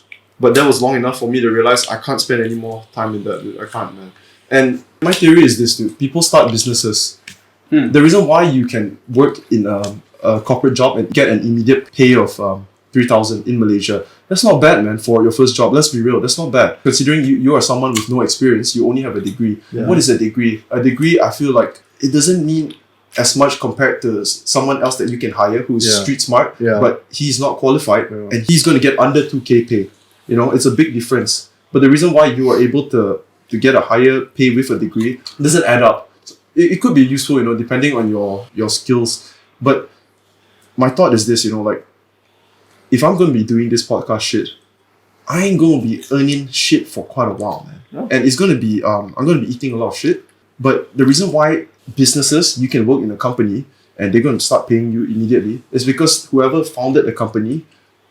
But that was long enough for me to realize I can't spend any more time in that. I can't, man. And my theory is this, dude. People start businesses. The reason why you can work in a corporate job and get an immediate pay of 3,000 in Malaysia, that's not bad, man, for your first job. Let's be real. That's not bad. Considering you are someone with no experience, you only have a degree. Yeah. What is a degree? A degree, I feel like, it doesn't mean as much compared to someone else that you can hire who's Yeah. street smart, Yeah. but he's not qualified Yeah. and he's going to get under 2K pay. You know, it's a big difference. But the reason why you are able to get a higher pay with a degree doesn't add up. It could be useful, you know, depending on your skills. But my thought is this, you know, like, if I'm going to be doing this podcast shit, I ain't going to be earning shit for quite a while, man. No. And it's going to be, I'm going to be eating a lot of shit. But the reason why businesses, you can work in a company and they're going to start paying you immediately is because whoever founded the company,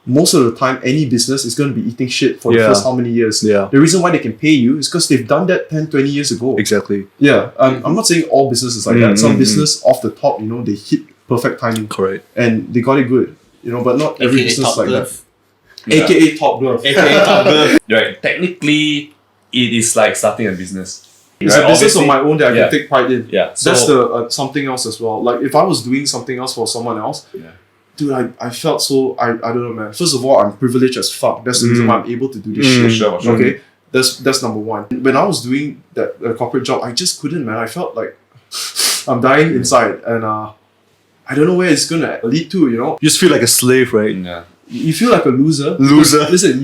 most of the time, any business is going to be eating shit for the Yeah. first how many years. Yeah. The reason why they can pay you is because they've done that 10, 20 years ago. Exactly. Yeah. I'm not saying all businesses like that. Some business off the top, you know, they hit perfect timing Correct. and they got it good. You know, but not every AKA business top like glove. that. AKA top glove. AKA top glove. Right. Technically, it is like starting a business. It's Right? a business Obviously- on my own that I yeah. can take pride in. Yeah. So, That's the something else as well. Like if I was doing something else for someone else, Yeah. dude, I felt so I don't know, man. First of all, I'm privileged as fuck. That's the reason why I'm able to do this shit. Sure, sure. Okay, that's number one. When I was doing that corporate job, I just couldn't, man. I felt like I'm dying inside, and I don't know where it's gonna lead to. You know, You just feel like a slave, right? yeah. you feel like a loser. Loser. Listen,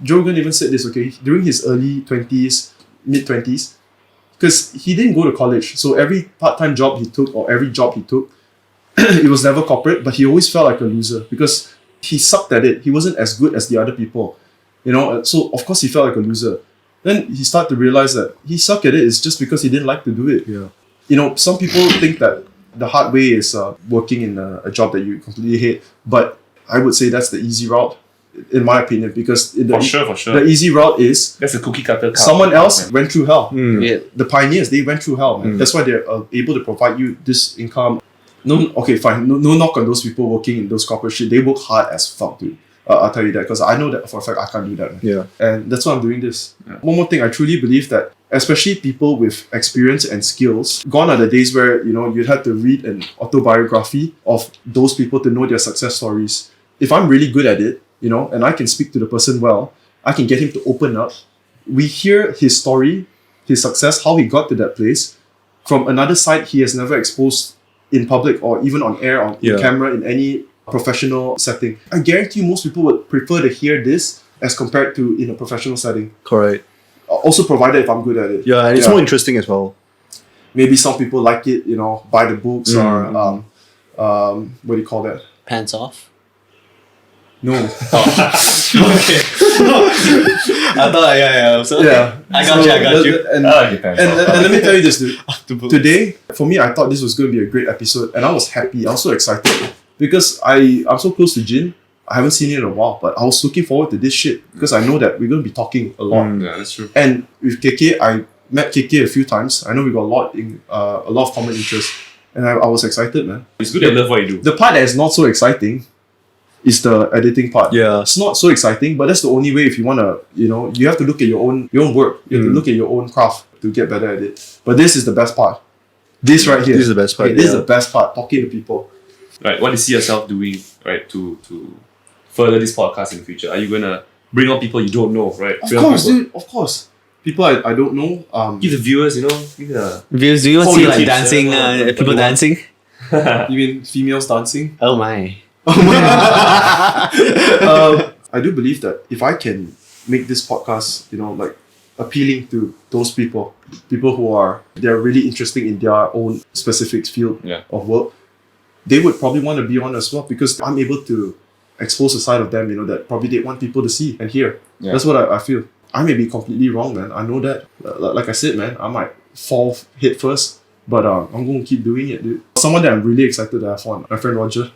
Joe Rogan even said this. Okay, during his early 20s, mid 20s, because he didn't go to college, so every part-time job he took or every job he took, it was never corporate, but he always felt like a loser because he sucked at it. He wasn't as good as the other people, you know. So of course he felt like a loser. Then he started to realize that he sucked at it is just because he didn't like to do it. Yeah. You know, some people think that the hard way is working in a job that you completely hate, but I would say that's the easy route. in my opinion, because For sure. the easy route is That's a cookie cutter. someone else went through hell. Yeah. The pioneers, they went through hell, man. That's why they're able to provide you this income. No, okay, fine. No knock on those people working in those corporate shit. They work hard as fuck, dude. I'll tell you that because I know that for a fact I can't do that, man. Yeah. And that's why I'm doing this. One more thing, I truly believe that especially people with experience and skills, gone are the days where, you know, you'd have to read an autobiography of those people to know their success stories. If I'm really good at it, you know, and I can speak to the person well, I can get him to open up. We hear his story, his success, how he got to that place from another side he has never exposed in public or even on air, on camera, in any professional setting. I guarantee you most people would prefer to hear this as compared to in a professional setting. Correct. Also provided if I'm good at it. Yeah, and it's more interesting as well. Maybe some people like it, you know, buy the books or what do you call that? Pants off. No. I thought, yeah. So, okay. Yeah. I got you. And let me tell you this, dude. Today, for me, I thought this was going to be a great episode, and I was happy. I was so excited because I'm so close to Jin. I haven't seen it in a while, but I was looking forward to this shit because I know that we're going to be talking a lot. Yeah, that's true. And with KK, I met KK a few times. I know we got a lot of common interests, and I was excited, man. It's good to love what you do. The part that is not so exciting is the editing part. Yeah. It's not so exciting, but that's the only way if you want to, you know, you have to look at your own work. You have to look at your own craft to get better at it. But this is the best part. This right here. This is the best part. Okay, this is the best part, talking to people. Right, what do you see yourself doing, right, to further this podcast in the future? Are you gonna bring on people you don't know, right? Of course, dude. Of course. People I don't know. Give the viewers, you know, give the Views, do you want to Oh, see you like keep dancing, saying, people dancing? You mean females dancing? Oh my. I do believe that if I can make this podcast, you know, like appealing to those people who they're really interesting in their own specific field of work, they would probably want to be on as well because I'm able to expose a side of them, you know, that probably they want people to see and hear. Yeah. That's what I feel. I may be completely wrong, man. I know that. Like I said, man, I might fall head first, but I'm going to keep doing it, dude. Someone that I'm really excited to have on, my friend Roger.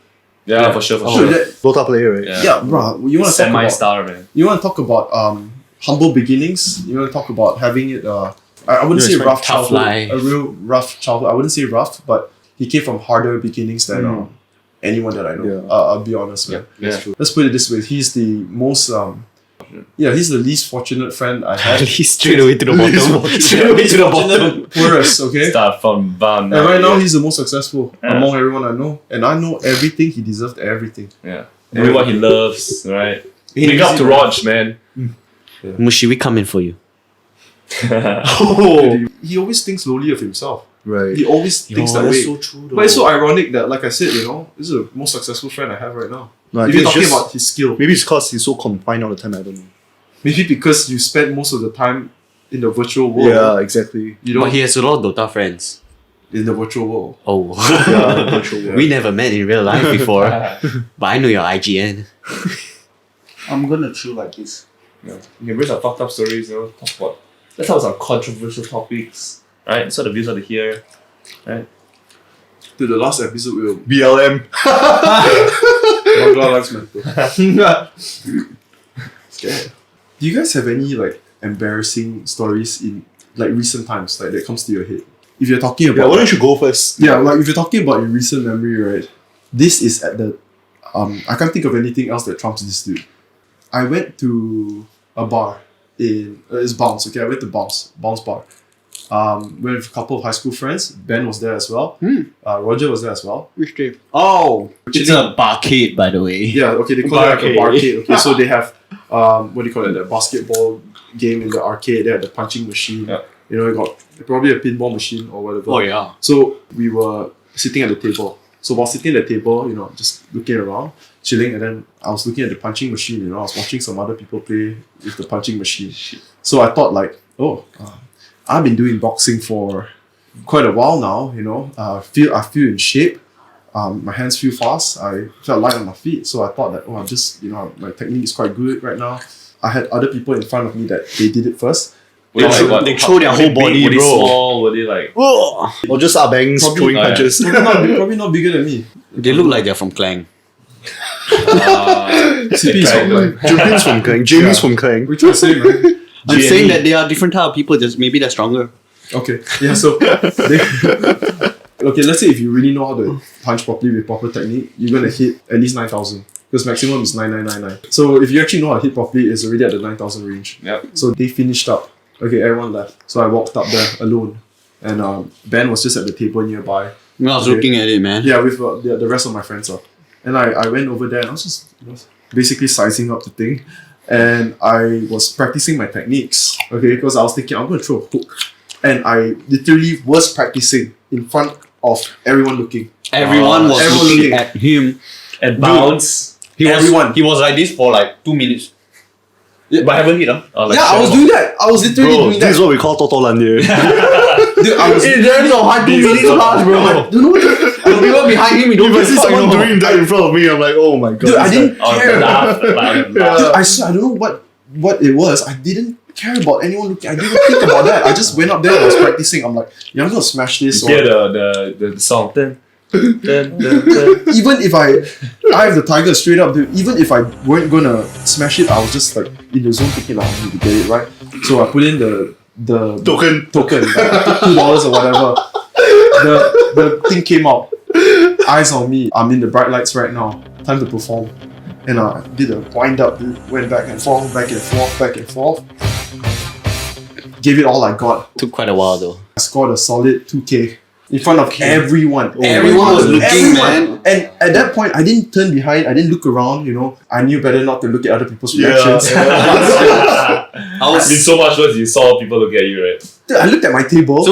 Yeah, for sure. Dota player, right? Yeah, bro. You want to talk about star, man. You want to talk about humble beginnings. You want to talk about having it. I wouldn't say rough childhood. life. A real rough childhood. I wouldn't say rough, but he came from harder beginnings than anyone that I know. Yeah. I'll be honest, man. Yeah, that's true. Let's put it this way: he's the most he's the least fortunate friend I had. He's straight away to the bottom. Straight away to the bottom. Poorest, okay. Start from bottom. And right now he's the most successful among everyone I know, and I know everything he deserved. Everything. Yeah. Everyone he loves, right? Big up to Raj, man. Mushi, we coming for you. He always thinks lowly of himself. Right. He always thinks that way. so true, But it's so ironic that, like I said, you know, this is the most successful friend I have right now. No, I If think you're it's talking just- about his skill, Maybe it's because he's so confined all the time, I don't know. maybe because you spend most of the time in the virtual world. Yeah, exactly. You don't But he has a lot of Dota friends. in the virtual world. Oh. Yeah, virtual world. We never met in real life before. But I know your IGN. I'm gonna chew like this. You can bring some fucked up stories, you know, let's talk about some controversial topics, right? That's what the viewers want to hear, right? To the last episode, we'll BLM. Bangla Lives Matter. Scared. Do you guys have any like embarrassing stories in like recent times, like that comes to your head? If you're talking about Yeah, why don't you go first? yeah, like if you're talking about your recent memory, right? This is at the I can't think of anything else that trumps this, dude. I went to a bar in it's Bounce. Okay, I went to Bounce Bar. With a couple of high school friends. Ben was there as well. Roger was there as well. Which day? Oh, it's a barcade, by the way. Yeah, okay, they call it like a barcade. Okay, so they have what do you call it? The basketball game in the arcade. They had the punching machine. Yeah. You know, you got probably a pinball machine or whatever. Oh yeah. So we were sitting at the table. So while sitting at the table, you know, just looking around, chilling, and then I was looking at the punching machine. You know, I was watching some other people play with the punching machine. So I thought like, I've been doing boxing for quite a while now. You know, I feel in shape. My hands feel fast. I felt light on my feet. So I thought that I'm just, you know, my technique is quite good right now. I had other people in front of me that they did it first. Were they like what? they throw their Were they whole body, big? Were they bro. small? Were they like... Or just our bangs Probably- throwing Oh, yeah. punches. Probably not bigger than me. They look like they're from Clang. CP is from Klang. Jubilee's from Klang. Jamie's from Klang. We're trying to say, man. I'm saying that they are different type of people, just maybe they're stronger. Okay, yeah, so okay, let's say if you really know how to punch properly with proper technique, you're gonna hit at least 9,000. Because maximum is 9,999. So if you actually know how to hit properly, it's already at the 9,000 range. Yep. So they finished up. Okay, everyone left. So I walked up there alone. And Ben was just at the table nearby. I was looking at it, man. Yeah, with the rest of my friends. And I went over there and I was just basically sizing up the thing. And I was practicing my techniques. Okay, because I was thinking, I'm going to throw a hook. And I literally was practicing in front of everyone looking. Everyone was everyone looking looking. at him. And bounce. He was like this for like 2 minutes. Yeah. But I haven't hit him. I was doing that. I was literally Bro, doing this is that. what we call Totolan here. Dude, I was. There is a hard 2 minutes pass, bro. I don't know what the The people behind him, you don't If I see fuck, you someone know. doing that in front of me, I'm like, oh my god. Dude, I didn't Oh, care. laugh. Dude, I swear, I don't know what it was. I didn't care about anyone looking. I didn't think about that. I just went up there and I was practicing. I'm like, yeah, I'm gonna smash this. Hear the song. Even if I have the tiger straight up, dude, even if I weren't gonna smash it, I was just like in the zone thinking, like, I need to get it right. So I put in the Token. like $2 or whatever. The thing came out. Eyes on me. I'm in the bright lights right now. Time to perform. And I did a wind up, dude. Went back and forth, back and forth, back and forth. Gave it all I got. Took quite a while though. I scored a solid 2K in front of everyone. Everyone was looking, man. And at that point, I didn't turn behind. I didn't look around. I knew better not to look at other people's reactions. It's been so much worse. You saw people look at you, right? Dude, I looked at my table. I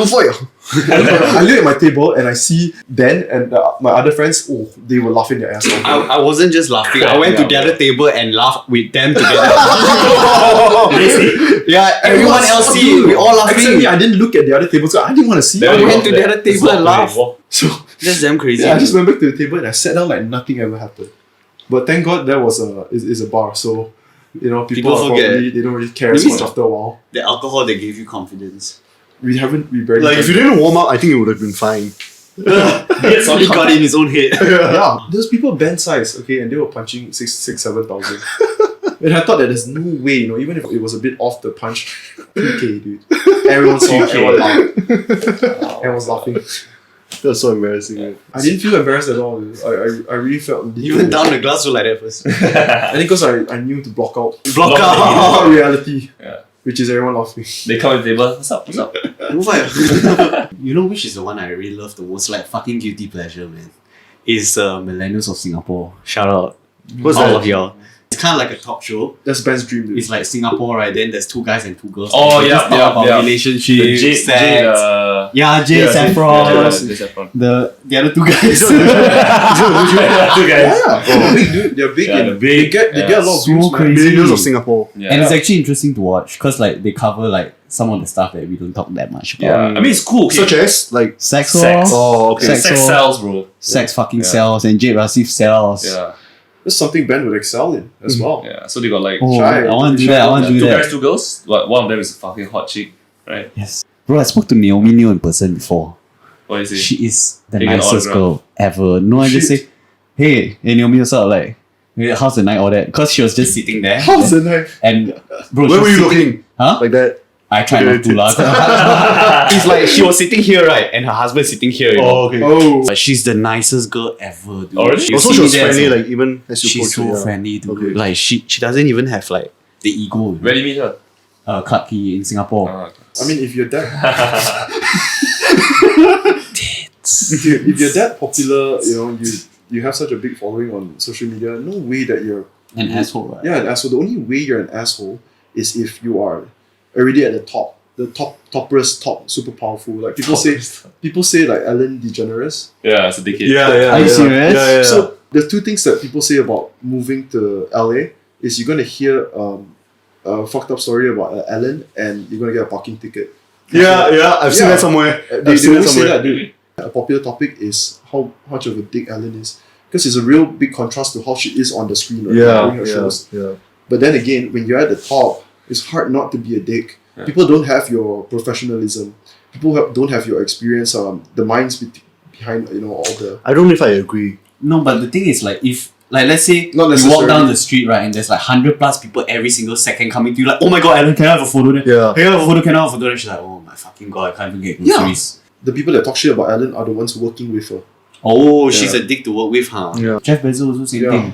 look at my table and I see Ben and my other friends. Oh, they were laughing their ass off. I wasn't just laughing. I went to the other table and laughed with them together. Yeah, everyone else see it. We all Except laughing. me, I didn't look at the other table, so I didn't want to see. Then I you went walk to the there. other table Just walk and away, laughed. walk. So That's damn crazy. yeah, I just went back to the table and I sat down like nothing ever happened. But thank God that was is a bar, so people are forget. probably they don't really care as Maybe much after a while. The alcohol that gave you confidence. We barely Like, if you didn't warm up, I think it would have been fine. He got in his own head. yeah, there's people band size, okay, and they were punching 7,000. And I thought that there's no way, even if it was a bit off the punch, 2K, dude. Everyone saw it, everyone laughed. Everyone was laughing. That's so embarrassing. Man. I didn't feel embarrassed at all. Dude. I really felt Even down the glass was like that first. I think because I knew to block out Block out. reality, Yeah. which is everyone laughing. They come to the table. What's up? What's up? You know which is the one I really love the most? Like fucking guilty pleasure, man. Is Millennials of Singapore. Shout out. What's all that? of y'all. It's kind of like a talk show. That's Ben's dream, dude. It's like Singapore, right? Then there's 2 guys and 2 girls. Oh, They yeah, just talk yeah, about yeah. relationships, Jay, sex. Yeah, Jay yeah, Saffron. Jay Saffron. The other 2 guys. Two guys. Yeah, they're big, dude. They're big. Yeah, and they're big. They get a lot of So views, man. crazy. Millennials of Singapore. Yeah. And it's actually interesting to watch because like they cover like some of the stuff that we don't talk that much about. Yeah. I mean, it's cool. Okay. Such as, like, Sex, Sex. oh, okay. Sex. Sex sells, bro. sex fucking Yeah. sells, and Jade Rasif sells. Yeah. That's something Ben would excel in as well. Yeah. So they got like Oh, Shy. I want to do that. I want to do 2 that. guys, 2 girls. One of them is a fucking hot chick, right? Yes. Bro, I spoke to Naomi Neo in person before. What is it? She is the Take an nicest autograph. girl ever. No, I just Shit. say, hey Naomi, what's up? Like, how's the night, all that? Because she was just sitting there. How's the knife? And bro, Where she were you was sitting- looking? Huh? Like that? I tried not to laugh. It's like she was sitting here, right? And her husband sitting here, you know. Oh, okay. Oh, But she's the nicest girl ever, dude. Oh, really? You Also, see she was me there, friendly, so- like, even as you she's approach so her, yeah. friendly, dude. Okay. Like she doesn't even have like the ego. You know? Where do you meet her? Clarke Quay in Singapore. Ah, okay. I mean, if you're that popular, you have such a big following on social media. No way that you're An asshole, right? Yeah, an asshole. The only way you're an asshole is if you are already at the top, super powerful. Like people say like Ellen DeGeneres. Yeah, it's a decade. Yeah. Are you serious? Yeah. So the 2 things that people say about moving to LA is you're gonna hear a fucked up story about Ellen and you're gonna get a parking ticket. Yeah, I've seen Yeah. that somewhere. They I've seen that always say somewhere. that, dude. A popular topic is how much of a dick Ellen is. Because it's a real big contrast to how she is on the screen right, during her shows. Yeah. But then again, when you're at the top, it's hard not to be a dick. Yeah. People don't have your professionalism. People don't have your experience. The minds behind all the. I don't know if I agree. No, but the thing is like if Like let's say Not you walk necessarily. down the street, right, and there's like 100 plus people every single second coming to you like, oh my god, Ellen, can I have a photo then? Yeah. Can I have a photo? Can I have a photo? And she's like, oh my fucking god, I can't even get Yeah. groceries. The people that talk shit about Ellen are the ones working with her. Oh, she's a dick to work with, huh? Yeah. Jeff Bezos also same thing.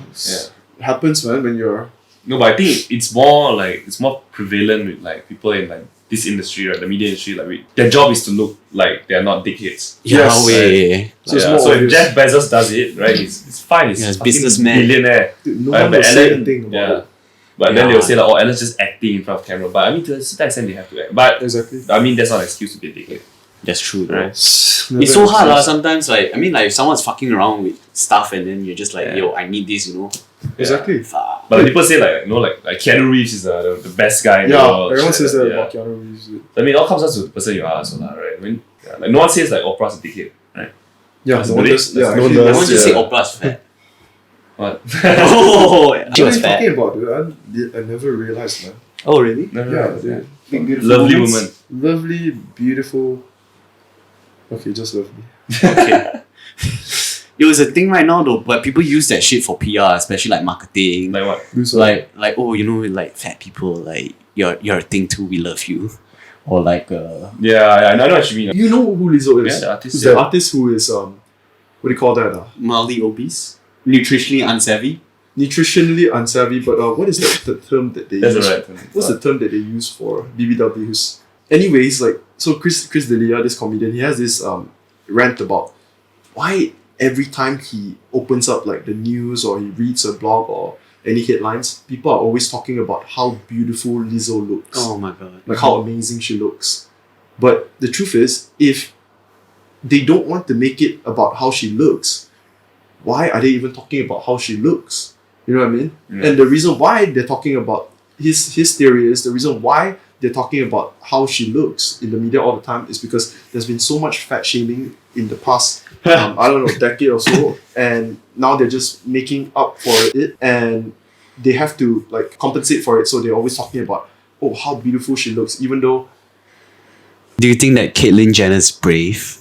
It happens, man, when you're... No, but I think it's more prevalent with like people in like this industry, right? The media industry, like their job is to look like they are not dickheads. Yes. way. So it's Yeah, more so if obvious. Jeff Bezos does it, right? It's fine. He's Yeah, he's fucking businessman. billionaire. Dude, no Right, one but will say Ellen- anything about Yeah. it. But then Yeah. they'll say like, oh, Ellen's just acting in front of camera. But I mean, to a certain extent, they have to act. But Exactly. I mean, that's not an excuse to be a dickhead, That's true, right? It's so hard lah. Sometimes, like, I mean, like, if someone's fucking around with stuff and then you're just like, Yeah. yo, I need this, you know. Exactly. Fuck. But people say like, like Keanu Reeves is the best guy in the Yeah, world. everyone shit says like that yeah. about Keanu Reeves. I mean, it all comes down to the person you are, so lah, right? I mean, yeah, like no one says like Oprah's a dickhead, right? Yeah, That's no one the does. way- Yeah, that's actually, the way- I that's- want to say yeah. Oprah's fat. What? Oh, What she are was you fat. talking about, dude? I never realized, man. Oh, really? No, no, Yeah, no, dude. Big, beautiful Lovely moments. woman. Lovely, beautiful. Okay, just lovely. Okay. It was a thing right now though, but people use that shit for PR, especially like marketing. Like what? Like oh, you know, like fat people, like you're a thing too, we love you. Or like Yeah, I know what you mean. You know who Lizzo is? Yeah, the artist, Who's yeah. the artist who is what do you call that? mildly obese, nutritionally unsavvy. Nutritionally unsavvy, but what is the term that they That's use? the right term. What's the term that they use for BBWs? Anyways, like so Chris D'Elia, this comedian, he has this rant about why every time he opens up like the news or he reads a blog or any headlines, people are always talking about how beautiful Lizzo looks. Oh my god. Like how amazing she looks. But the truth is, if they don't want to make it about how she looks, why are they even talking about how she looks? You know what I mean? Yeah. And the reason why they're talking about his theory is the reason why they're talking about how she looks in the media all the time is because there's been so much fat shaming in the past I don't know, decade or so, and now they're just making up for it and they have to like compensate for it, so they're always talking about oh how beautiful she looks, even though Do you think that Caitlyn Jenner's brave?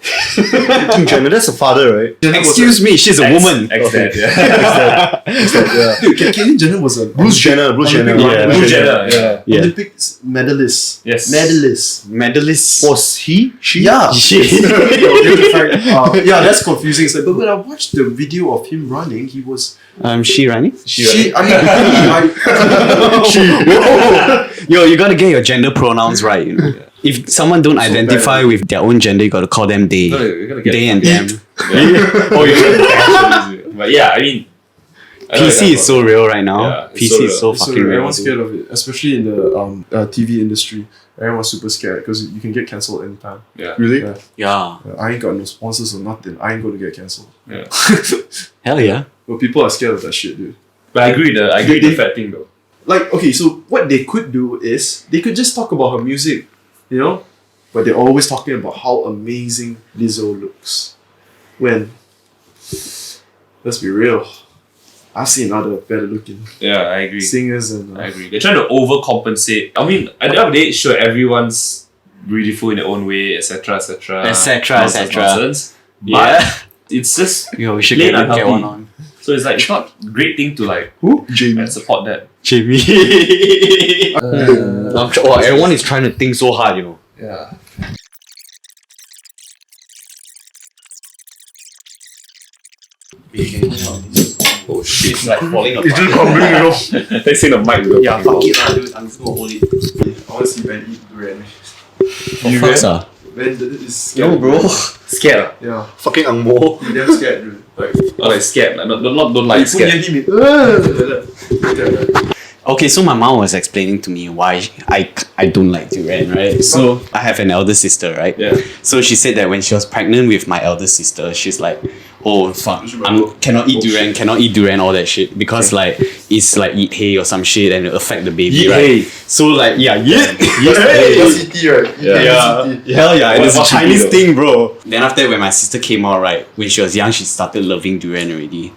Kim Jenner, that's a father, right? Excuse me, she's a woman. Ex-dad, yeah. Yeah. dude, Caitlyn Jenner was a Bruce Jenner, Bruce Jenner. Olympic runner. Bruce Jenner, yeah. Yeah. Olympics medalist. Yes. Medalist. Medalist. Was he? She? Yeah. Shit. Yeah, that's confusing. It's like, but when I watched the video of him running, he was. She running? Yo, you gotta get your gender pronouns right, you know. If someone don't identify with their own gender, you gotta call them they. No, you're gonna get They and them. Oh, you're gonna get But yeah, I mean, I know PC is so real right now. Yeah, it's PC so is so So fucking real. everyone's scared of it, especially in the TV industry. Everyone's super scared because you can get cancelled anytime. Yeah. Really? Yeah. Yeah. I ain't got no sponsors or nothing. I ain't going to get cancelled. Yeah. Hell yeah. But people are scared of that shit, dude. But I agree with the fat thing though. Like, okay, so what they could do is they could just talk about her music, you know? But they're always talking about how amazing Lizzo looks. When, let's be real, I've seen other better looking Yeah, I agree. singers and I agree. They're trying to overcompensate. I mean, at the end of the day, sure, everyone's beautiful in their own way, etc., etc. Nonsense. Yeah. But it's just Yo, we should plain get unhealthy. one on. So it's like it's not a great thing to like who? Jamie. and support that. Jamie. Everyone is trying to think so hard, you know. Yeah. Oh shit! It's like falling apart. It's just crumbling, you know. They say the mic. Yeah, fuck it lah, dude. I'm just gonna hold it. I want to see Ben eat durian. You Fuck, sir. Ben is scared. Yo, bro. Scared? Yeah. Fucking angmo. He damn scared, dude. Like, Like scared? Like, not don't like you put near scared. him in. Okay, so my mom was explaining to me why I don't like durian, right? So I have an elder sister, right? Yeah. So she said that when she was pregnant with my elder sister, she's like, oh fuck, cannot eat durian, all that shit, because like it's like eat hay or some shit and it'll affect the baby, Eat right? hay. So like yeah, CT, right? Yeah. hell yeah, and it's a What's Chinese cheeky, thing, bro. Then after that, when my sister came out, right, when she was young, she started loving durian already.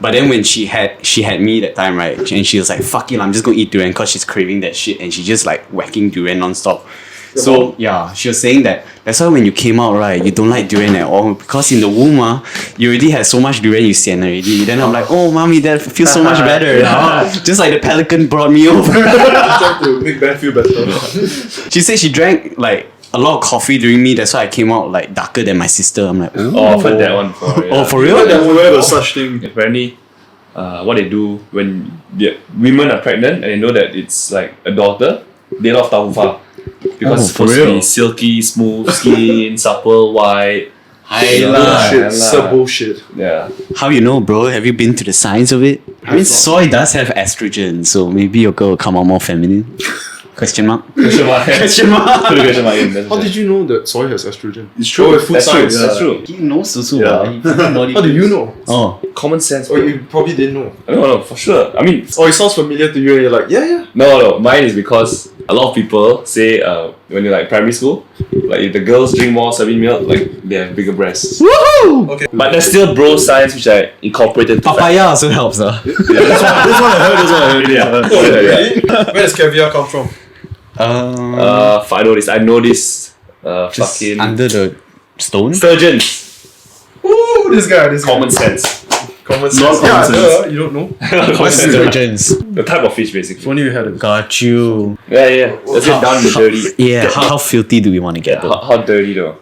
But then when she had me that time, right, and she was like, fuck it, I'm just gonna eat durian because she's craving that shit, and she just like whacking durian non-stop. So yeah, she was saying that that's why when you came out, right, you don't like durian at all because in the womb, you already had so much durian you sian already. Then I'm like, oh mommy, that feels so much better. Just like the pelican brought me over. Trying to make Ben feel better. She said she drank like a lot of coffee during me. That's why I came out like darker than my sister. I'm like, ooh. Oh, I've heard that one before. Yeah. Oh, for real? Where was such thing? Apparently, what they do when women are pregnant and they know that it's like a daughter, they love taufa. Because it's supposed to be silky, smooth skin, supple, white. Bullshit. So bullshit. Yeah. How you know, bro? Have you been to the science of it? I mean, soy does have estrogen, so maybe your girl will come out more feminine. Question mark? Question mark. Question mark. Put a question mark in. How did you know that soy has estrogen? It's true. Food That's true. science. That's true. He knows also. Yeah. How do you know? Oh. Common sense. Oh, you probably didn't know. No, for sure. I mean, Oh, it sounds familiar to you and you're like, yeah. no. Mine is because a lot of people say when you're like primary school, like if the girls drink more soybean milk, like they have bigger breasts. Woohoo! Okay. But there's still bro science which I incorporated. Papaya also helps, That's what I heard. Yeah. Really? Where does caviar come from? I know this. Just Fucking under the stone? sturgeons. Ooh, this guy. Common sense. Common sense. Non-common sense. You don't know? Common sense. Sturgeons. The type of fish, basically. If only you had a Got you. Yeah. Let's get down to dirty. Yeah, how filthy do we want to get though? How dirty though?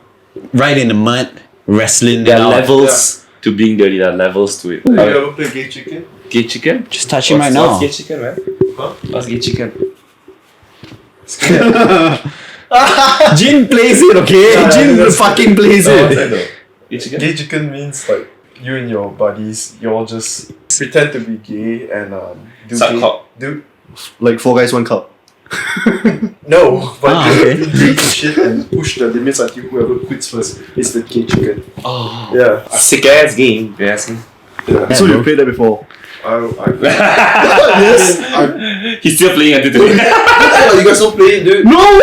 Right in the mud, wrestling. There it are out. levels to being dirty. There are levels to it. Have you ever played gay chicken? Gay chicken? Just touch him right now. What's gay chicken, man? Huh? What's gay chicken? Jin plays it, okay? Yeah, Jin that's- fucking plays What's it. that though? Gay chicken? Gay chicken means like you and your buddies, you all just pretend to be gay and do Suck gay. cock. Do Like 4 guys, 1 cup. no, but okay. do gay shit and push the limits until whoever quits first is the gay chicken. Oh. Yeah. A sick ass game. You're asking? Yeah. So you played that before? Yes. He's still playing until today. You guys don't play it, dude. No!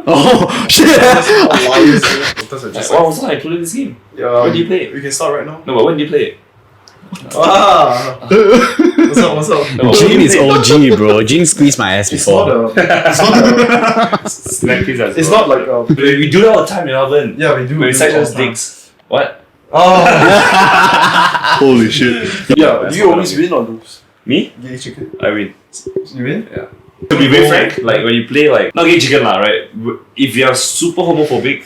Oh, shit! Wow, what's I included this game? Yeah. When do you play it? We can start right now. No, but when do you play it? Ah. What's up? No, but when Jin do you is play it? OG, bro. Jin squeezed my ass It's before. not a. Snack quiz as It's well. not like a. We do that all the time in Melbourne. Yeah, we do. When we do section all the time. dicks. What? Oh. Holy shit. Yeah. That's Do you what always I mean. win or lose? Me? Gay chicken. I win. You win? Yeah. To be very frank, like when you play like not gay chicken lah, right? If you are super homophobic,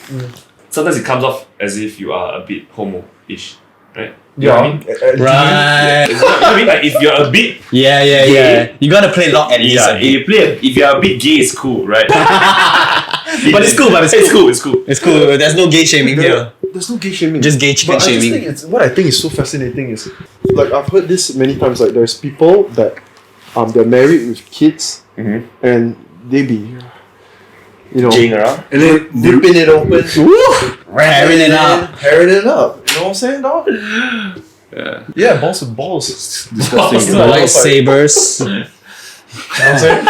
sometimes it comes off as if you are a bit homo-ish, right? You know what I mean? Right. You know what I mean? Like if you're a bit Yeah. Gay. You gotta play lock at least. yeah, if you're a bit gay, it's cool, right? But it's cool, It's cool. It's cool. There's no gay shaming here. There's no gay shaming. Just gay chicken But I just shaming. think it's what I think is so fascinating is like I've heard this many times. Like there's people that they're married with kids and they be Jing around. and then ripping it open, Hairing it up. hairing it up. You know what I'm saying, dog? Yeah. Yeah, balls with balls. Disgusting. Yeah. Lightsabers. You know what I'm saying?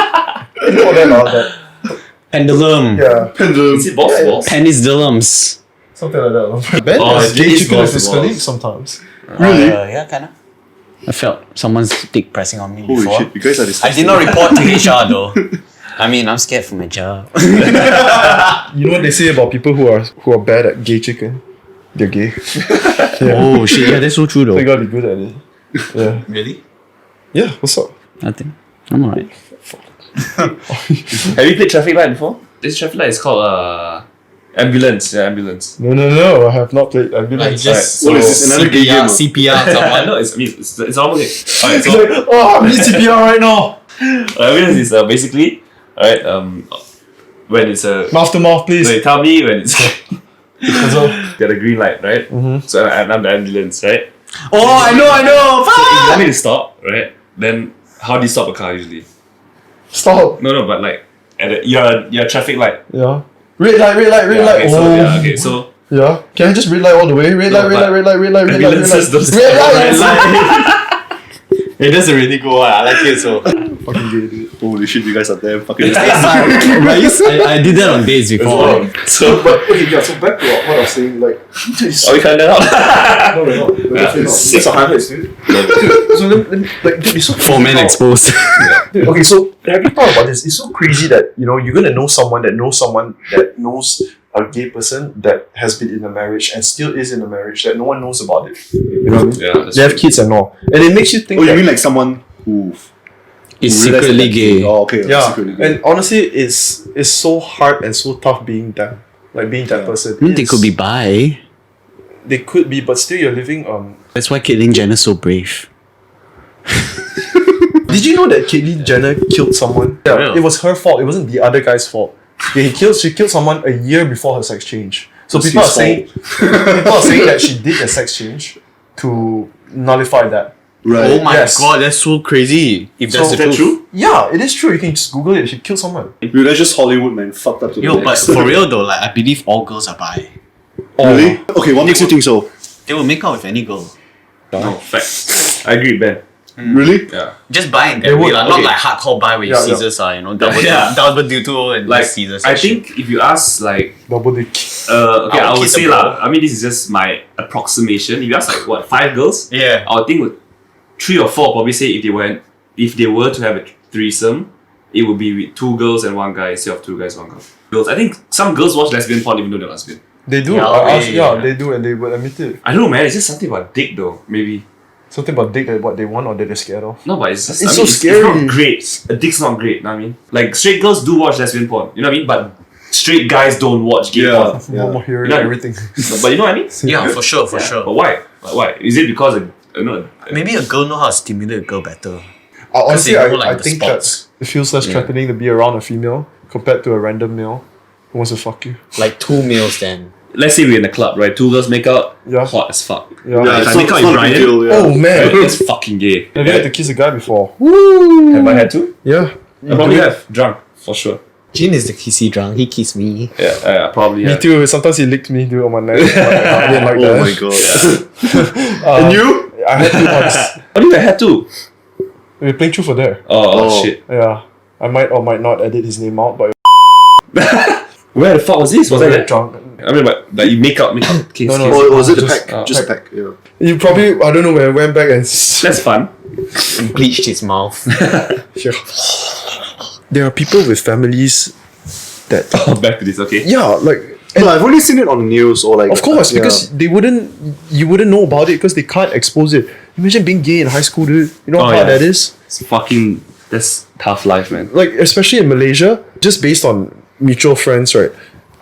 You know that, Pendulum. yeah, Is it balls? Yeah, Balls? Pennies something like that. Ben Oh, has it gay is chicken balls with his to balls. colleagues sometimes. Really? Yeah, kinda. I felt someone's dick pressing on me Holy before. shit, you guys are I disgusting. did not report to HR though. I mean, I'm scared for my job. You know what they say about people who are bad at gay chicken? They're gay. Oh shit, yeah, that's so true They though. gotta be good at it. Yeah. Really? Yeah, what's up? Nothing. I'm alright. Have you played traffic light before? This traffic light is called ambulance. Yeah, ambulance. No, I have not played ambulance. What is this, another gay game? CPR. I know it's normal game. Alright, so Oh, I need CPR right now. ambulance is basically alright when it's a Mouth to mouth, please. so you tell me when it's got a green light, right? So I'm the ambulance, right? Oh, I know. So if you want me to stop, right? Then how do you stop a car usually? Stop. No, but like you're a traffic light. Yeah. Red light. Okay, so, Oh. yeah, okay, so Yeah. Can I just red light all the way? Red light. Ambulances don't Red red light. light. It doesn't really go. I like it so. Fucking gay, dude. Holy shit, you guys are damn fucking. I did that on dates before. So, But okay, yeah. So back to what I was saying, like, are we cutting that out? no, we're not. We're definitely not. sick. It's a highlights, dude. So like, dude, it's so 4 men how- exposed. Dude, okay, so have you thought about this? It's so crazy that you're gonna know someone that knows a gay person that has been in a marriage and still is in a marriage that no one knows about it. You know what I mean? Yeah, that's They have true. kids and all, and it makes you think. Oh, you that- mean like someone who It's who realized secretly that- gay. Oh, okay. yeah, Secretly gay. and honestly, it's so hard and so tough being them, like being that person. They It's- could be bi. They could be, but still, you're living. That's why Caitlyn Jenner's so brave. Did you know that Caitlyn Jenner killed someone? Yeah, Really? it was her fault. It wasn't the other guy's fault. She killed someone a year before her sex change. So It's people are his saying that she did the sex change to nullify that. Right. Oh my Yes. god, that's so crazy. If that's So- the Is that truth. Yeah, it is true. You can just Google it. She killed someone. Dude, that's just Hollywood, man. Fucked up to the Yo, but max. for real though, like I believe all girls are bi. Really? Okay, what makes you think so? They will make out with any girl. No, facts. I agree, Ben. Really? Yeah. Just bi in They that way, would, not okay. like hardcore bi where Yeah, yeah. scissors are, double Yeah. double dildo and Like, scissors. I think if you ask, like, Double dick. okay, I I would would kiss say a bro. lah. I mean, this is just my approximation. If you ask, like, what, 5 girls? Yeah. I would think 3 or 4 probably say if they were to have a threesome, it would be with 2 girls and 1 guy instead of 2 guys, 1 girl. Girls, I think some girls watch lesbian porn even though they're lesbian. They do. Yeah, Yeah, yeah. they do, and they would admit it. I don't know, man. It's just something about dick, though. Maybe. Something about dick that what they want or that they're scared of. No, but it's just. It's I so mean, scary. It's not great. A dick's not great. You know what I mean? Like straight girls do watch lesbian porn. You know what I mean? But straight guys don't watch gay Yeah. porn. More hearing Yeah. and everything. But you know what I mean? Yeah, for sure, for But sure. why? Like, why? Is it because Maybe a girl know how to stimulate a girl better. Honestly, they I know, like, the think spots. that it feels less threatening to be around a female compared to a random male who wants to fuck you. Like 2 meals then. let's say we're in a club, right? 2 girls make out, Yeah. hot as fuck. Yeah. Yeah, If I it's make not, out it's with not a big Brian, deal, yeah. Oh right, man. it's fucking gay. Have you had to kiss a guy before? Have I had to? Yeah. I probably have. Drunk, for sure. Jin is the kissy drunk. He kissed me. Yeah, probably. Me Yeah. too. Sometimes he licked me, dude, on my neck. I didn't like Oh that. my god. And you? I had to once. What do you had to? We were playing truth or dare. Oh, shit. Yeah. I might or might not edit his name out, but Where the fuck was this? Was I there? drunk. I mean, but like you make up case. No, no. case. Or was it the Just- pack? Just pack, yeah. You probably, I don't know, when I went back and That's fun. And bleached his mouth. Yeah. There are people with families that, Oh, back to this, okay. yeah, like, No, I've only seen it on the news or like. of course, yeah. because you wouldn't know about it because they can't expose it. Imagine being gay in high school, dude. You know how Oh, hard yeah. that is? It's fucking, that's tough life, man. Like, especially in Malaysia, just based on mutual friends, right?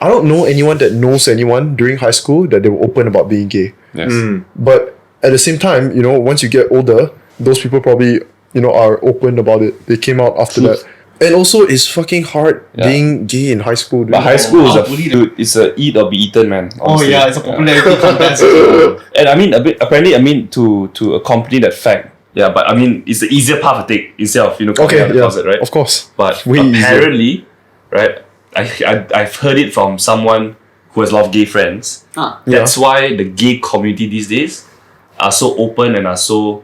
I don't know anyone that knows anyone during high school that they were open about being gay. Yes. But at the same time, once you get older, those people probably, are open about it. They came out after that. And also, it's fucking hard being gay in high school, dude. But high school is Hopefully dude, it's a eat or be eaten, man. Oh honestly. yeah, it's a popularity contest. And I mean, apparently, to accompany that fact, yeah, but I mean, it's the easier path to take instead of, coming Okay, out of the closet, right? Of course. But Way easier. apparently, right, I've heard it from someone who has a lot of gay friends. That's why the gay community these days are so open and are so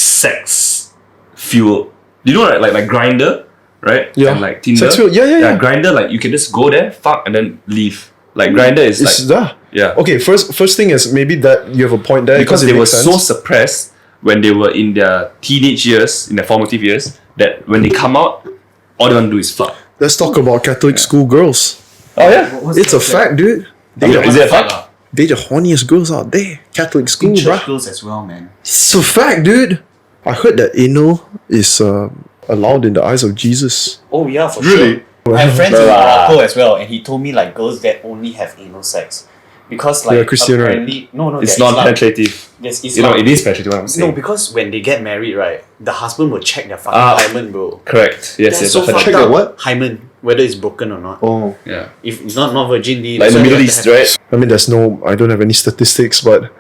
sex fueled. You know, right? Like Grindr, right? Yeah. And like Tinder. Sex fueled, yeah. Grindr, like you can just go there, fuck, and then leave. Like Grindr is It's like yeah. Okay, first thing is maybe that you have a point there Because it they were makes sense. so suppressed when they were in their teenage years, in their formative years, that when they come out, all they want to do is fuck. Let's talk about Catholic school girls. Oh yeah. It's a fact, dude. Is it a fact? They're the horniest girls out there. Catholic school, Church bruh. girls as well, man. It's a fact, dude. I heard that anal is allowed in the eyes of Jesus. Oh yeah, for Really? sure. I have friends in Morocco as well, and he told me like girls that only have anal sex. Because like You're a Christian, right? apparently no, It's they're Islam. non-penetrative. There's You Islam. know, it is penetrative, what I'm saying. No, because when they get married, right, the husband will check their fucking Ah. hymen, bro. Correct. Yes, That's yes. so I've heard fucked that. Check up. the what? Hymen, whether it's broken or not. Oh. Yeah. If it's not virgin, Like in the Middle East, right? I mean, I don't have any statistics, but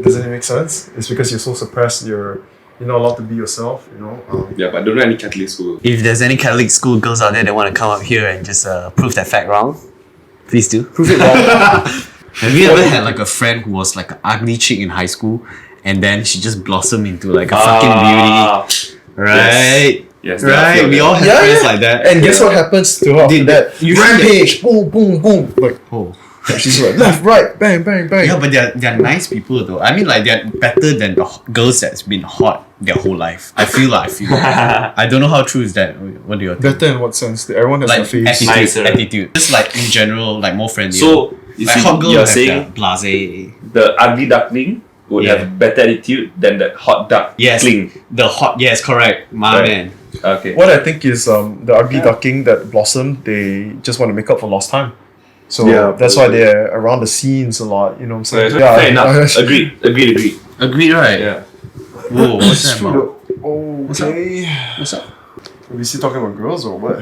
doesn't it make sense? It's because you're so suppressed, you're not allowed to be yourself, Yeah, but I don't know any Catholic school. If there's any Catholic school girls out there that want to come up here and just prove that fact wrong, please do. Prove it wrong. Have you ever had like a friend who was like an ugly chick in high school and then she just blossomed into like a fucking beauty. Right? Yes, Right? We all have friends like that. And guess what happens to her after that? you Rampage! Boom, boom, boom! Like, oh. She's like, left, right, bang, bang, bang. Yeah, but they're nice people though. I mean, like they're better than the girls that's been hot their whole life. I feel. I don't know how true is that. What do you think? Better in what sense? Everyone has a Like face. attitude. Just like in general, like more friendly. So, you like see, hot girl you're have saying that blasé. the ugly duckling would Yeah. have better attitude than the hot duckling. Yes, correct. My Right. man. Okay. What I think is the ugly duckling that blossomed, they just want to make up for lost time. So that's why they're around the scenes a lot, you know what I'm saying? Fair enough. Agreed. Agreed, right? Yeah. Whoa, what's that about? Okay. What's up? Are we still talking about girls or what?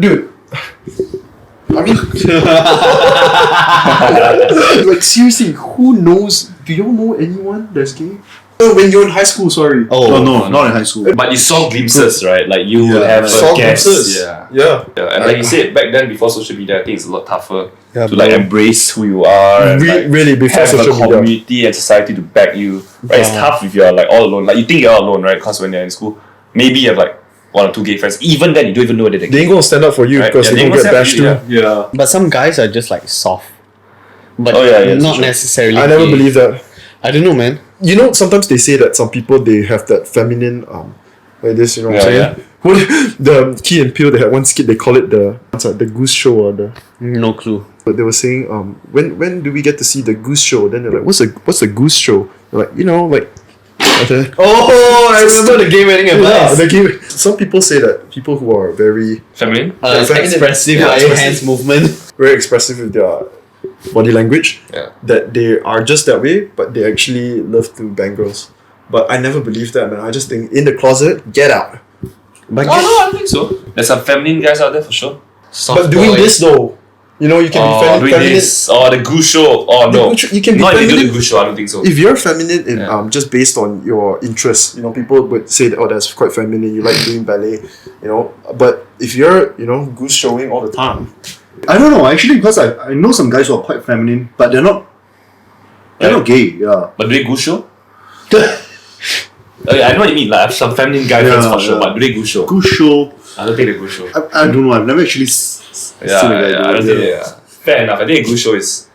Dude. I mean, like seriously, who knows? Do you know anyone that's gay? When you're in high school, sorry. Oh, no, not in high school. But you saw glimpses, right? Like you would have Saw a guess. glimpses. Yeah. And like you said, back then before social media, I think it's a lot tougher to like bro. embrace who you are. And, like, Really, before have social a media. community and society to back you. Right? It's tough if you're like all alone. Like you think you're all alone, right? Because when you're in school, maybe you have like one or two gay friends. Even then, you don't even know whether they're They gay. ain't gonna stand up for you Right? because Yeah, they they don't get must have bashed to, too. yeah. But some guys are just like soft. But that's not true. necessarily. I never gay. believe that. I don't know, man. You know, sometimes they say that some people they have that feminine like this. You know what I'm Yeah, saying? What the Key and Peele, they had one skit. They call it the goose show or the. No clue. But they were saying when do we get to see the goose show? Then they're like, what's the goose show? They're like, you know, like. Okay. Oh, I remember the gay wedding Yeah, the game. Some people say that people who are very Feminine? Expressive, Yeah, like expressive. hands movement. very expressive with their body language, Yeah. that they are just that way, but they actually love to bang girls. But I never believed that, man. I just think in the closet, get out. But Oh, no, I don't think so. There's some feminine guys out there for sure. But doing this though, you know, you can be doing feminine. this. Or the goose show. Oh, The no. goose show- you can be Not if you do feminine. the goose show, I don't think so. If you're feminine in Yeah. just based on your interests, you know, people would say that, oh, that's quite feminine. You like doing ballet, you know. But if you're, you know, goose showing all the time, I don't know, actually, because I know some guys who are quite feminine, but they're not gay, yeah. But do they goose show? Okay, I know what you mean. Like, I have some feminine guy friends for sure, but do they goose show? Good show. I don't think they goose show. I don't know, I've never actually seen a guy do I don't it, think they are. Fair enough. I think a goose show is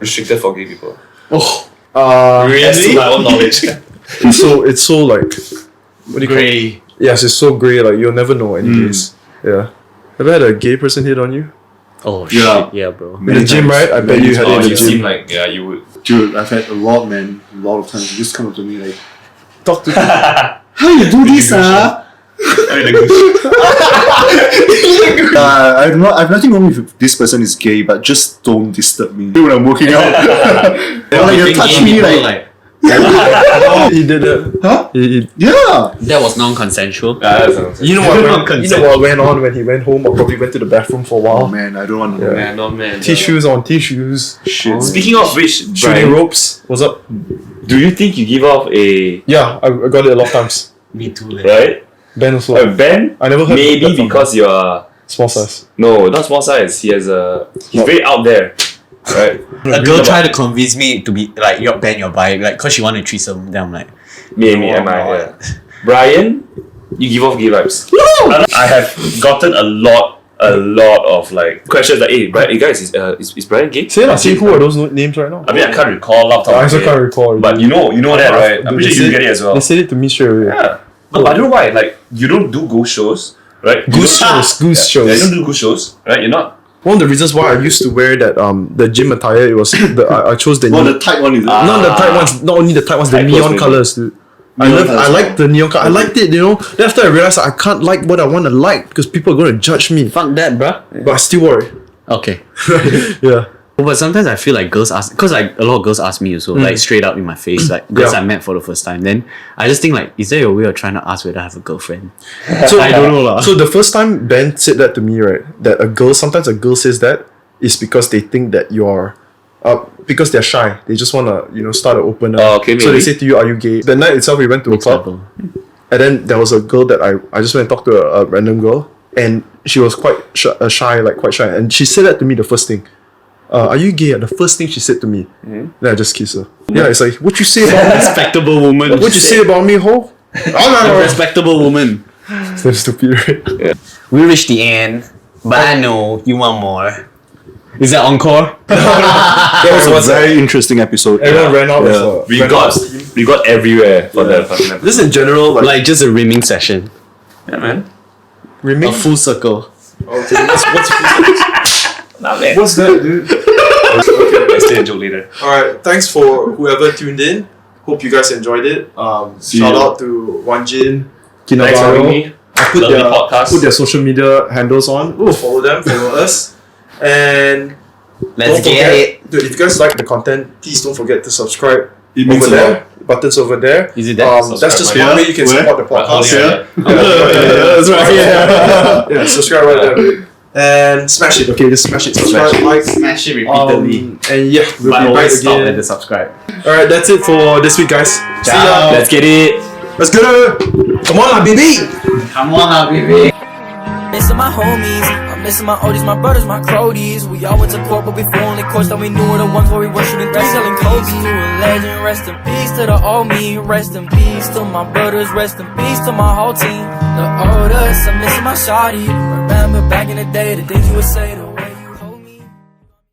restricted for gay people. As to my own knowledge. it's so like, what do you call it? Grey. Yes, it's so grey. Like you'll never know anyways. Yeah. Have you had a gay person hit on you? Oh Yeah. shit, yeah, bro. In the gym, right? I bet you had it in the You gym. seem like, yeah, you would. Dude, I've had a lot, man. A lot of times. You just come up to me like, Talk to me. how you do this, ah? I mean, the goose show. I've nothing wrong with this person is gay, but just don't disturb me when I'm working out. Or like you touch me like, He did it. huh? He, Yeah. that was non-consensual. Yeah, that's you know what went on when he went home or probably went to the bathroom for a Oh while? man, I don't want to know. man, no man. Tissues on tissues. Shit. Speaking of which, Shooting Brian, ropes. What's up? do you think you give off a Yeah, I got it a lot of times. Me too. right? Ben also. Ben? I never heard Maybe that from because you're small size. no, not small size. He's very out there, right? A girl tried to convince me to be like your band, your vibe, like cause she wanted a threesome. Then I'm like, Me, am I? Yeah. Brian, you give off gay vibes. No, I have gotten a lot of like questions like, hey, Brian, hey guys, is Brian gay? Say who are those names right now? I mean, I can't recall off the top I of also my can't head. recall. But you know that, right? I'm They pretty sure you said- get it as well. They said it to me straight away. Yeah. But I don't know why. Like, you don't do ghost shows, right? Goose shows. Goose shows. Yeah, you don't do ghost shows, right? You're not. One of the reasons why I used to wear that the gym attire, it was I chose the Oh, the tight one is it? not the tight ones, not only the tight ones, the Tight neon clothes, colors, dude. I colours. like the neon color. I liked it, you know. Then after I realized I can't like what I want to like because people are gonna judge me. fuck that, bruh. But I still wore it. Okay. Yeah. But sometimes I feel like girls ask, because like a lot of girls ask me also, like straight up in my face, like girls Yeah. I met for the first time. Then I just think like, is there a way of trying to ask whether I have a girlfriend? So I don't know lah. So the first time Ben said that to me, right, that sometimes a girl says that is because they think that you're because they're shy. They just wanna, start an opener. Oh, okay, so they maybe. say to you, are you gay? The night itself we went to a club. Example. And then there was a girl that I just went and talked to a random girl, and she was quite shy, like quite shy. And she said that to me the first thing. are you gay? The first thing she said to me. Then I just kiss her. Yeah, it's like, what you say about me? Respectable woman. What you say about me, ho? A respectable woman. So stupid, right? We reached the end, but I know you want more. Is that encore? That was a very interesting episode. Everyone ran out of We got everywhere for that fucking episode. This in general, Like just a rimming session. Yeah, man. rimming. A full circle. Okay, what's Nah, man. what's that, dude? Let's say a joke later. Alright, thanks for whoever tuned in. Hope you guys enjoyed it. Shout out to Wanjin, Thanks for having me. I put Lovely their podcast. put their social media handles on. Follow them, follow us. And Let's don't get forget, it. dude, if you guys like the content, please don't forget to subscribe. It means Over a lot. there. Buttons over there. Is it there? That's just Subscribe one right way you can here. support the podcast. Yeah. That's right. Yeah, subscribe right there. And smash it, okay? Just smash it. Subscribe, like. Smash it repeatedly. And yeah, we'll But be back always stop at again. the subscribe. Alright, that's it for this week, guys. See ya. Let's get it. Let's go. Come on, baby. Come on, baby. Missing my homies, I'm missing my oldies, my brothers, my cronies. We all went to court, but before only courts that we knew were the ones where we were shooting threes, selling codes to a legend. Rest in peace to the old me, rest in peace to my brothers, rest in peace to my whole team. The old us, I'm missing my shawty. Remember back in the day, the things you would say to